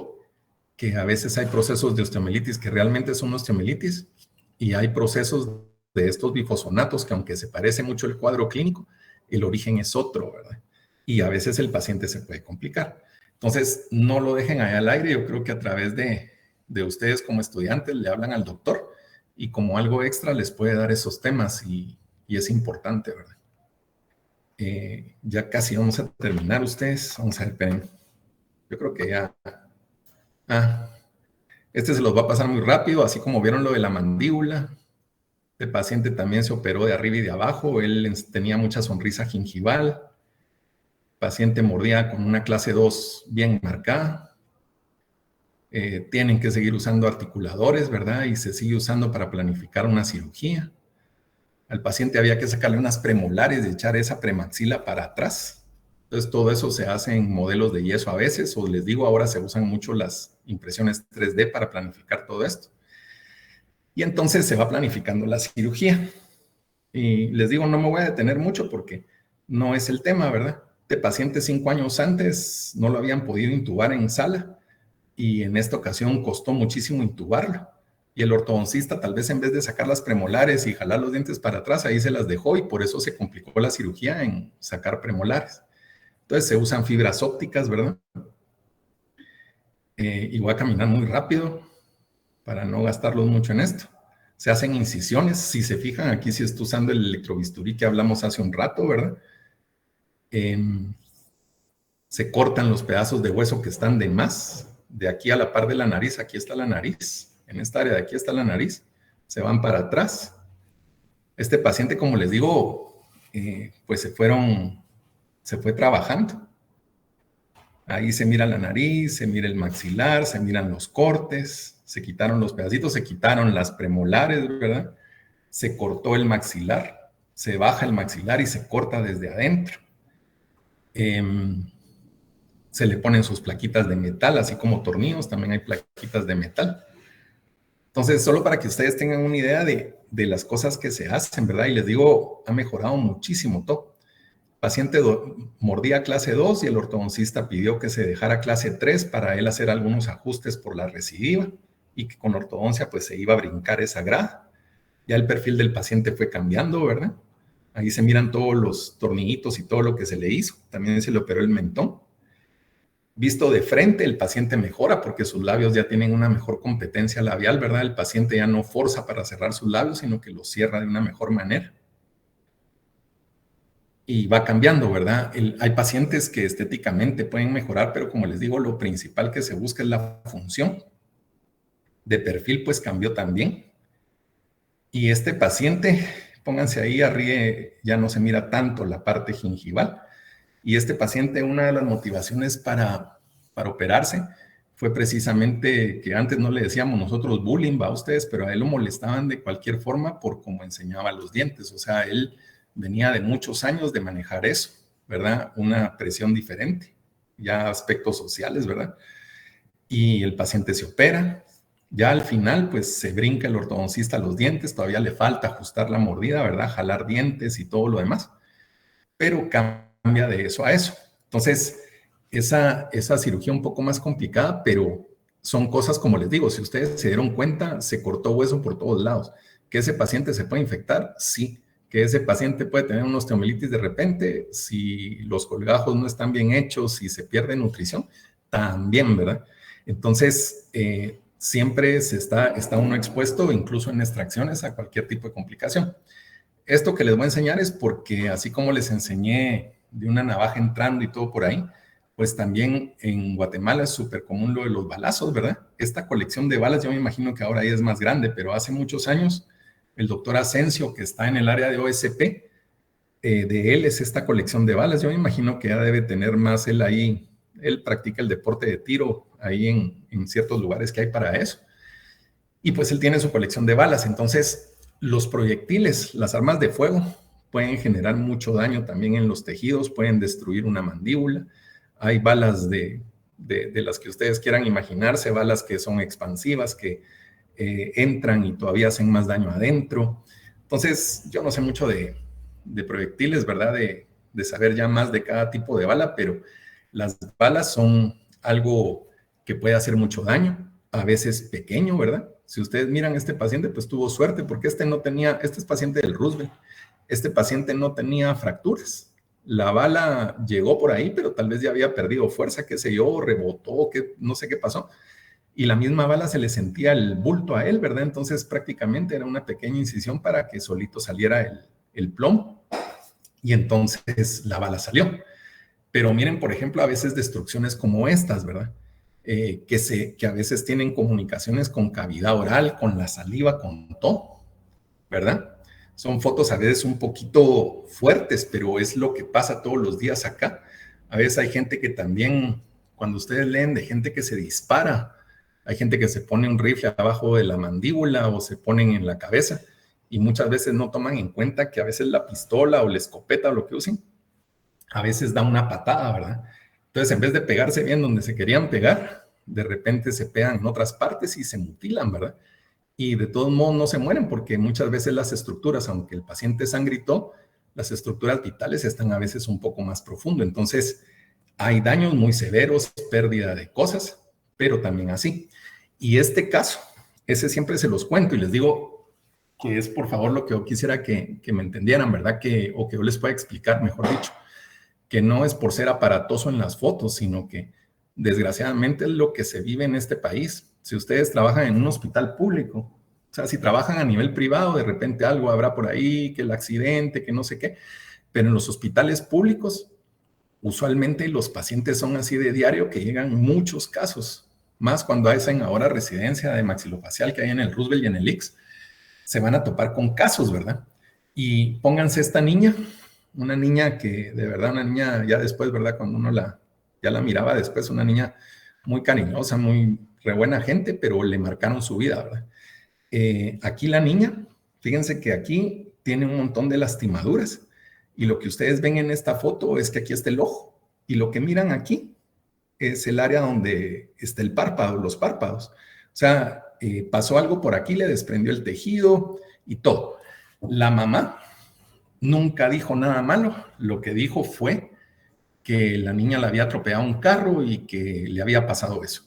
que a veces hay procesos de osteomielitis que realmente son osteomielitis y hay procesos de estos bifosfonatos que aunque se parece mucho el cuadro clínico, el origen es otro, ¿verdad? Y a veces el paciente se puede complicar. Entonces, no lo dejen ahí al aire. Yo creo que a través de ustedes como estudiantes le hablan al doctor y como algo extra les puede dar esos temas y es importante, ¿verdad? Ya casi vamos a terminar ustedes. Vamos a ver, esperen. Yo creo que ya... este se los va a pasar muy rápido, así como vieron lo de la mandíbula. El paciente también se operó de arriba y de abajo. Él tenía mucha sonrisa gingival. Paciente mordía con una clase 2 bien marcada. Tienen que seguir usando articuladores, ¿verdad? Y se sigue usando para planificar una cirugía. Al paciente había que sacarle unas premolares y echar esa premaxila para atrás. Entonces, todo eso se hace en modelos de yeso a veces, o les digo, ahora se usan mucho las impresiones 3D para planificar todo esto. Y entonces se va planificando la cirugía. Y les digo, no me voy a detener mucho porque no es el tema, ¿verdad? Este paciente 5 años antes no lo habían podido intubar en sala y en esta ocasión costó muchísimo intubarlo. Y el ortodoncista tal vez en vez de sacar las premolares y jalar los dientes para atrás, ahí se las dejó y por eso se complicó la cirugía en sacar premolares. Entonces se usan fibras ópticas, ¿verdad? Y voy a caminar muy rápido para no gastarlos mucho en esto. Se hacen incisiones. Si se fijan, aquí sí estoy usando el electrobisturí que hablamos hace un rato, ¿verdad? Se cortan los pedazos de hueso que están de más. De aquí a la par de la nariz, aquí está la nariz. En esta área de aquí está la nariz. Se van para atrás. Este paciente, como les digo, pues se fue trabajando. Ahí se mira la nariz, se mira el maxilar, se miran los cortes, se quitaron los pedacitos, se quitaron las premolares, ¿verdad? Se cortó el maxilar, se baja el maxilar y se corta desde adentro. Se le ponen sus plaquitas de metal, así como tornillos, también hay plaquitas de metal. Entonces, solo para que ustedes tengan una idea de las cosas que se hacen, ¿verdad? Y les digo, ha mejorado muchísimo todo. Paciente mordía clase 2 y el ortodoncista pidió que se dejara clase 3 para él hacer algunos ajustes por la recidiva y que con ortodoncia pues se iba a brincar esa grada. Ya el perfil del paciente fue cambiando, ¿verdad? Ahí se miran todos los tornillitos y todo lo que se le hizo. También se le operó el mentón. Visto de frente, el paciente mejora porque sus labios ya tienen una mejor competencia labial, ¿verdad? El paciente ya no forza para cerrar sus labios, sino que los cierra de una mejor manera. Y va cambiando, ¿verdad? Hay pacientes que estéticamente pueden mejorar, pero como les digo, lo principal que se busca es la función. De perfil, pues cambió también. Y este paciente, pónganse ahí arriba, ya no se mira tanto la parte gingival. Y este paciente, una de las motivaciones para operarse fue precisamente que antes no le decíamos nosotros bullying, va a ustedes, pero a él lo molestaban de cualquier forma por cómo enseñaba los dientes. O sea, él venía de muchos años de manejar eso, ¿verdad? Una presión diferente, ya aspectos sociales, ¿verdad? Y el paciente se opera. Ya al final, pues se brinca el ortodoncista los dientes, todavía le falta ajustar la mordida, ¿verdad? Jalar dientes y todo lo demás, pero cambia de eso a eso. Entonces, esa cirugía un poco más complicada, pero son cosas como les digo, si ustedes se dieron cuenta, se cortó hueso por todos lados. ¿Que ese paciente se puede infectar? Sí. ¿Que ese paciente puede tener una osteomielitis de repente? Si los colgajos no están bien hechos, si se pierde nutrición, también, ¿verdad? Entonces, siempre está uno expuesto, incluso en extracciones, a cualquier tipo de complicación. Esto que les voy a enseñar es porque, así como les enseñé de una navaja entrando y todo por ahí, pues también en Guatemala es súper común lo de los balazos, ¿verdad? Esta colección de balas, yo me imagino que ahora ya es más grande, pero hace muchos años, el doctor Asensio, que está en el área de OSP, de él es esta colección de balas. Yo me imagino que ya debe tener más él ahí. Él practica el deporte de tiro ahí en ciertos lugares que hay para eso. Y pues él tiene su colección de balas. Entonces, los proyectiles, las armas de fuego, pueden generar mucho daño también en los tejidos, pueden destruir una mandíbula. Hay balas de las que ustedes quieran imaginarse, balas que son expansivas, que entran y todavía hacen más daño adentro. Entonces, yo no sé mucho de proyectiles, ¿verdad? De saber ya más de cada tipo de bala, pero las balas son algo que puede hacer mucho daño, a veces pequeño, ¿verdad? Si ustedes miran este paciente, pues tuvo suerte, porque este es paciente del Roosevelt, este paciente no tenía fracturas. La bala llegó por ahí, pero tal vez ya había perdido fuerza, qué sé yo, rebotó, no sé qué pasó. Y la misma bala se le sentía el bulto a él, ¿verdad? Entonces prácticamente era una pequeña incisión para que solito saliera el plomo. Y entonces la bala salió. Pero miren, por ejemplo, a veces destrucciones como estas, ¿verdad? Que a veces tienen comunicaciones con cavidad oral, con la saliva, con todo, ¿verdad? Son fotos a veces un poquito fuertes, pero es lo que pasa todos los días acá. A veces hay gente que también, cuando ustedes leen de gente que se dispara, hay gente que se pone un rifle abajo de la mandíbula o se ponen en la cabeza y muchas veces no toman en cuenta que a veces la pistola o la escopeta o lo que usen, a veces da una patada, ¿verdad? Entonces, en vez de pegarse bien donde se querían pegar, de repente se pegan en otras partes y se mutilan, ¿verdad? Y de todos modos no se mueren porque muchas veces las estructuras, aunque el paciente sangritó, las estructuras vitales están a veces un poco más profundo. Entonces, hay daños muy severos, pérdida de cosas, pero también así. Y este caso, ese siempre se los cuento y les digo que es por favor lo que yo quisiera que me entendieran, ¿verdad? O que yo les pueda explicar, mejor dicho, que no es por ser aparatoso en las fotos, sino que desgraciadamente es lo que se vive en este país. Si ustedes trabajan en un hospital público, o sea, si trabajan a nivel privado, de repente algo habrá por ahí, que el accidente, que no sé qué, pero en los hospitales públicos, usualmente los pacientes son así de diario que llegan muchos casos, más cuando hacen ahora residencia de maxilofacial que hay en el Roosevelt y en el Ix, se van a topar con casos, ¿verdad? Y pónganse esta niña, una niña que de verdad, una niña ya después, ¿verdad? Cuando uno ya la miraba después, una niña muy cariñosa, muy re buena gente, pero le marcaron su vida, ¿verdad? Aquí la niña, fíjense que aquí tiene un montón de lastimaduras y lo que ustedes ven en esta foto es que aquí está el ojo y lo que miran aquí es el área donde está el párpado, los párpados. O sea, pasó algo por aquí, le desprendió el tejido y todo. La mamá nunca dijo nada malo, lo que dijo fue que la niña le había atropellado un carro y que le había pasado eso.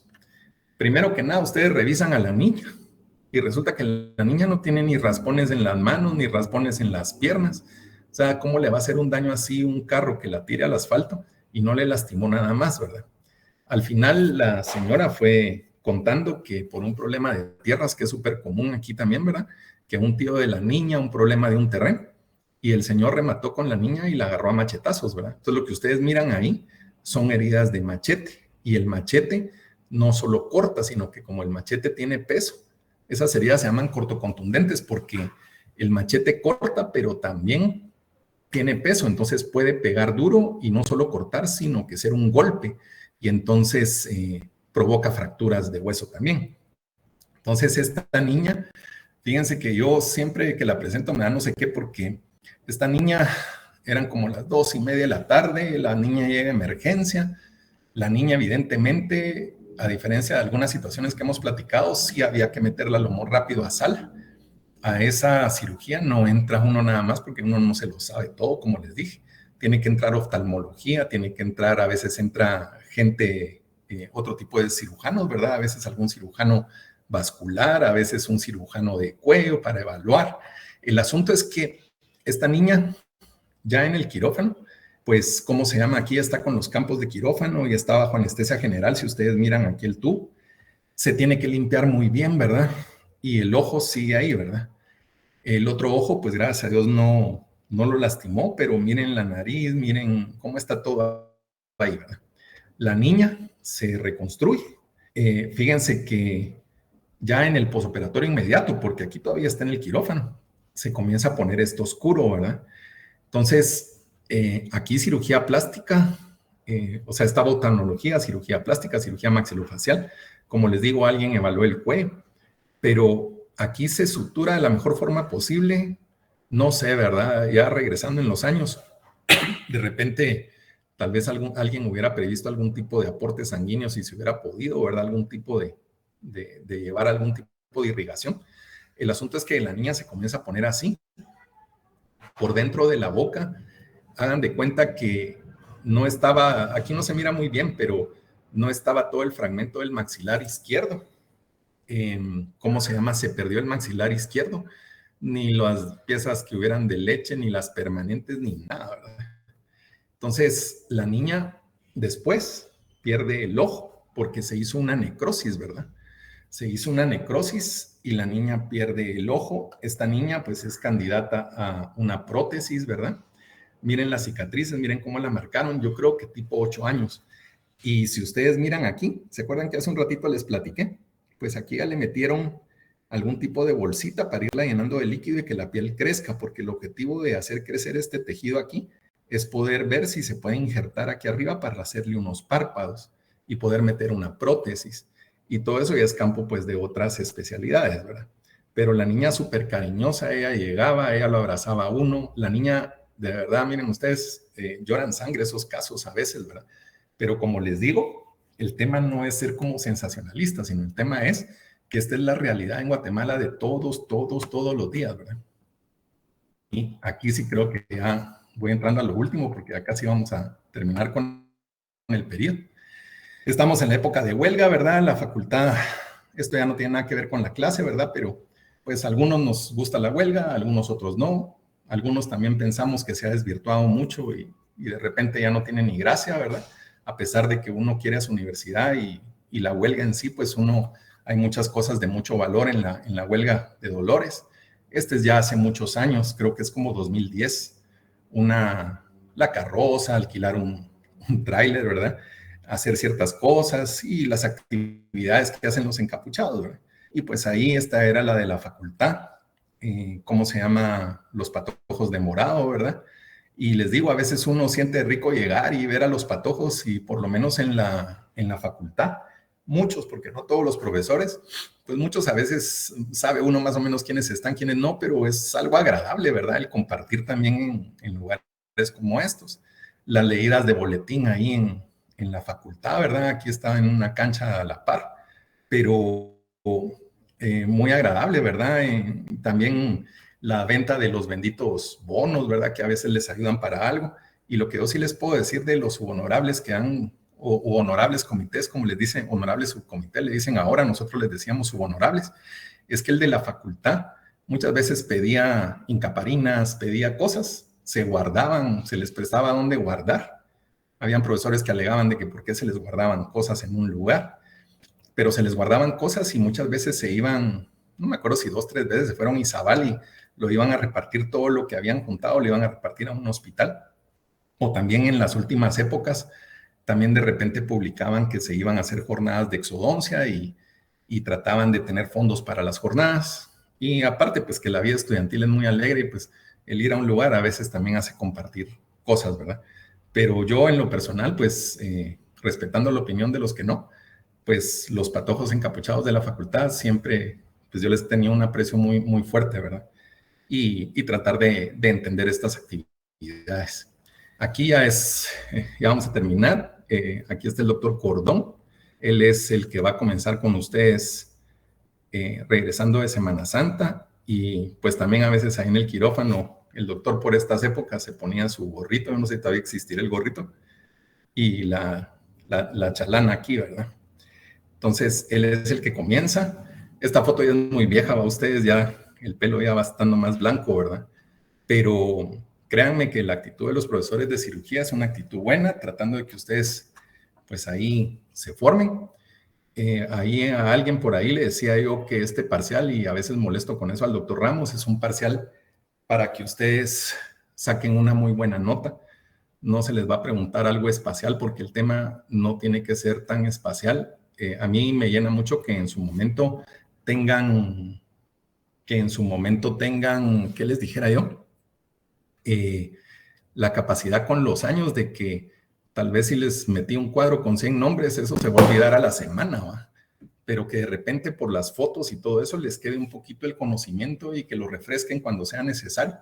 Primero que nada, ustedes revisan a la niña y resulta que la niña no tiene ni raspones en las manos, ni raspones en las piernas. O sea, ¿cómo le va a hacer un daño así un carro que la tire al asfalto y no le lastimó nada más, verdad? Al final, la señora fue contando que por un problema de tierras, que es súper común aquí también, ¿verdad? Que un tío de la niña, un problema de un terreno, y el señor remató con la niña y la agarró a machetazos, ¿verdad? Entonces, lo que ustedes miran ahí son heridas de machete, y el machete no solo corta, sino que como el machete tiene peso, esas heridas se llaman cortocontundentes porque el machete corta, pero también tiene peso, entonces puede pegar duro y no solo cortar, sino que ser un golpe. Y entonces provoca fracturas de hueso también. Entonces, esta niña, fíjense que yo siempre que la presento me da no sé qué, porque esta niña eran como las 2:30 de la tarde, la niña llega a emergencia, la niña evidentemente, a diferencia de algunas situaciones que hemos platicado, sí había que meterla lo más rápido a sala. A esa cirugía no entra uno nada más porque uno no se lo sabe todo, como les dije. Tiene que entrar oftalmología, tiene que entrar, a veces entra gente, otro tipo de cirujanos, ¿verdad? A veces algún cirujano vascular, a veces un cirujano de cuello para evaluar. El asunto es que esta niña ya en el quirófano, pues, ¿cómo se llama? Aquí está con los campos de quirófano y está bajo anestesia general. Si ustedes miran aquí el tubo, se tiene que limpiar muy bien, ¿verdad? Y el ojo sigue ahí, ¿verdad? El otro ojo, pues gracias a Dios no lo lastimó, pero miren la nariz, miren cómo está todo ahí, ¿verdad? La niña se reconstruye. Fíjense que ya en el posoperatorio inmediato, porque aquí todavía está en el quirófano, se comienza a poner esto oscuro, ¿verdad? Entonces, aquí cirugía plástica, o sea, esta botanología, cirugía plástica, cirugía maxilofacial. Como les digo, alguien evaluó el cuello, pero aquí se sutura de la mejor forma posible. No sé, ¿verdad? Ya regresando en los años, de repente, tal vez alguien hubiera previsto algún tipo de aporte sanguíneo si se hubiera podido, ¿verdad? Algún tipo de llevar algún tipo de irrigación. El asunto es que la niña se comienza a poner así, por dentro de la boca. Hagan de cuenta que no estaba, aquí no se mira muy bien, pero no estaba todo el fragmento del maxilar izquierdo. ¿Cómo se llama? Se perdió el maxilar izquierdo, ni las piezas que hubieran de leche, ni las permanentes, ni nada, ¿verdad? Entonces, la niña después pierde el ojo porque se hizo una necrosis, ¿verdad? Se hizo una necrosis y la niña pierde el ojo. Esta niña, pues, es candidata a una prótesis, ¿verdad? Miren las cicatrices, miren cómo la marcaron, yo creo que tipo 8 años. Y si ustedes miran aquí, ¿se acuerdan que hace un ratito les platiqué? Pues aquí ya le metieron algún tipo de bolsita para irla llenando de líquido y que la piel crezca, porque el objetivo de hacer crecer este tejido aquí es poder ver si se puede injertar aquí arriba para hacerle unos párpados y poder meter una prótesis. Y todo eso ya es campo, pues, de otras especialidades, ¿verdad? Pero la niña súper cariñosa, ella llegaba, ella lo abrazaba a uno. La niña, de verdad, miren ustedes, lloran sangre esos casos a veces, ¿verdad? Pero como les digo, el tema no es ser como sensacionalista, sino el tema es que esta es la realidad en Guatemala de todos los días, ¿verdad? Y aquí sí creo que ya voy entrando a lo último, porque ya casi vamos a terminar con el periodo. Estamos en la época de huelga, ¿verdad? La facultad, esto ya no tiene nada que ver con la clase, ¿verdad? Pero pues a algunos nos gusta la huelga, a algunos otros no. Algunos también pensamos que se ha desvirtuado mucho y de repente ya no tiene ni gracia, ¿verdad? A pesar de que uno quiere a su universidad y la huelga en sí, pues hay muchas cosas de mucho valor en la huelga de Dolores. Este es ya hace muchos años, creo que es como 2010, la carroza, alquilar un tráiler, ¿verdad? Hacer ciertas cosas y las actividades que hacen los encapuchados, ¿verdad? Y pues ahí esta era la de la facultad, ¿cómo se llama? Los patojos de morado, ¿verdad? Y les digo, a veces uno siente rico llegar y ver a los patojos y por lo menos en la facultad, muchos, porque no todos los profesores, pues muchos a veces sabe uno más o menos quiénes están, quiénes no, pero es algo agradable, ¿verdad? El compartir también en lugares como estos. Las leídas de boletín ahí en la facultad, ¿verdad? Aquí estaba en una cancha a la par, pero muy agradable, ¿verdad? También la venta de los benditos bonos, ¿verdad? Que a veces les ayudan para algo. Y lo que yo sí les puedo decir de los subhonorables que han, o honorables comités, como les dicen, honorables subcomités, le dicen ahora, nosotros les decíamos subhonorables, es que el de la facultad muchas veces pedía incaparinas, pedía cosas, se guardaban, se les prestaba dónde guardar. Habían profesores que alegaban de que por qué se les guardaban cosas en un lugar, pero se les guardaban cosas y muchas veces se iban, no me acuerdo si 2, 3 veces se fueron a Izabal y lo iban a repartir todo lo que habían juntado, lo iban a repartir a un hospital. O también en las últimas épocas, también de repente publicaban que se iban a hacer jornadas de exodoncia y trataban de tener fondos para las jornadas. Y aparte, pues que la vida estudiantil es muy alegre y pues el ir a un lugar a veces también hace compartir cosas, ¿verdad? Pero yo en lo personal, pues respetando la opinión de los que no, pues los patojos encapuchados de la facultad siempre, pues yo les tenía un aprecio muy, muy fuerte, ¿verdad? Y tratar de entender estas actividades. Aquí ya vamos a terminar. Aquí está el doctor Cordón. Él es el que va a comenzar con ustedes regresando de Semana Santa, y pues también a veces ahí en el quirófano, el doctor por estas épocas se ponía su gorrito, no sé si todavía existirá el gorrito, y la chalana aquí, ¿verdad? Entonces, él es el que comienza. Esta foto ya es muy vieja, va ustedes, ya el pelo ya va estando más blanco, ¿verdad? Pero créanme que la actitud de los profesores de cirugía es una actitud buena, tratando de que ustedes, pues ahí se formen. Ahí a alguien por ahí le decía yo que este parcial, y a veces molesto con eso al doctor Ramos, es un parcial para que ustedes saquen una muy buena nota. No se les va a preguntar algo espacial porque el tema no tiene que ser tan espacial. A mí me llena mucho que en su momento tengan, ¿qué les dijera yo? La capacidad con los años de que tal vez si les metí un cuadro con 100 nombres, eso se va a olvidar a la semana, ¿va? Pero que de repente por las fotos y todo eso les quede un poquito el conocimiento y que lo refresquen cuando sea necesario.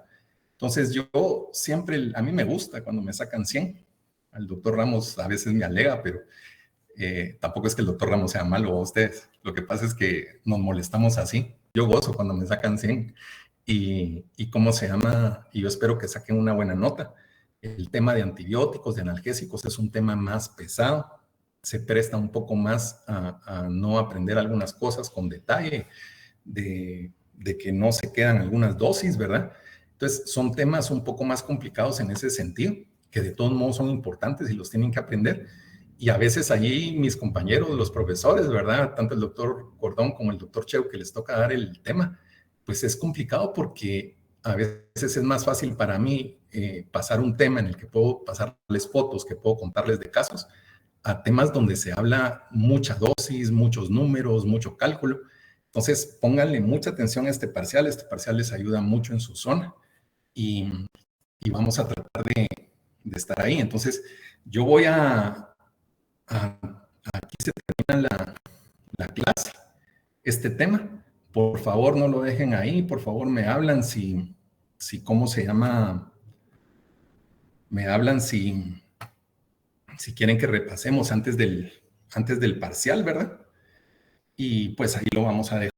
Entonces yo siempre, a mí me gusta cuando me sacan 100. Al doctor Ramos a veces me alega, pero tampoco es que el doctor Ramos sea malo a ustedes. Lo que pasa es que nos molestamos así. Yo gozo cuando me sacan 100 y ¿cómo se llama? Y yo espero que saquen una buena nota. El tema de antibióticos, de analgésicos, es un tema más pesado. Se presta un poco más a no aprender algunas cosas con detalle, de que no se quedan algunas dosis, ¿verdad? Entonces, son temas un poco más complicados en ese sentido, que de todos modos son importantes y los tienen que aprender. Y a veces allí mis compañeros, los profesores, ¿verdad? Tanto el doctor Cordón como el doctor Cheu, que les toca dar el tema, pues es complicado porque a veces es más fácil para mí pasar un tema en el que puedo pasarles fotos, que puedo contarles de casos, a temas donde se habla mucha dosis, muchos números, mucho cálculo. Entonces, pónganle mucha atención a este parcial les ayuda mucho en su zona y, y vamos a tratar de estar ahí. Entonces, yo voy aquí se termina la clase, este tema. Por favor, no lo dejen ahí, por favor, me hablan ¿cómo se llama? Me hablan si quieren que repasemos antes del parcial, ¿verdad? Y pues ahí lo vamos a dejar.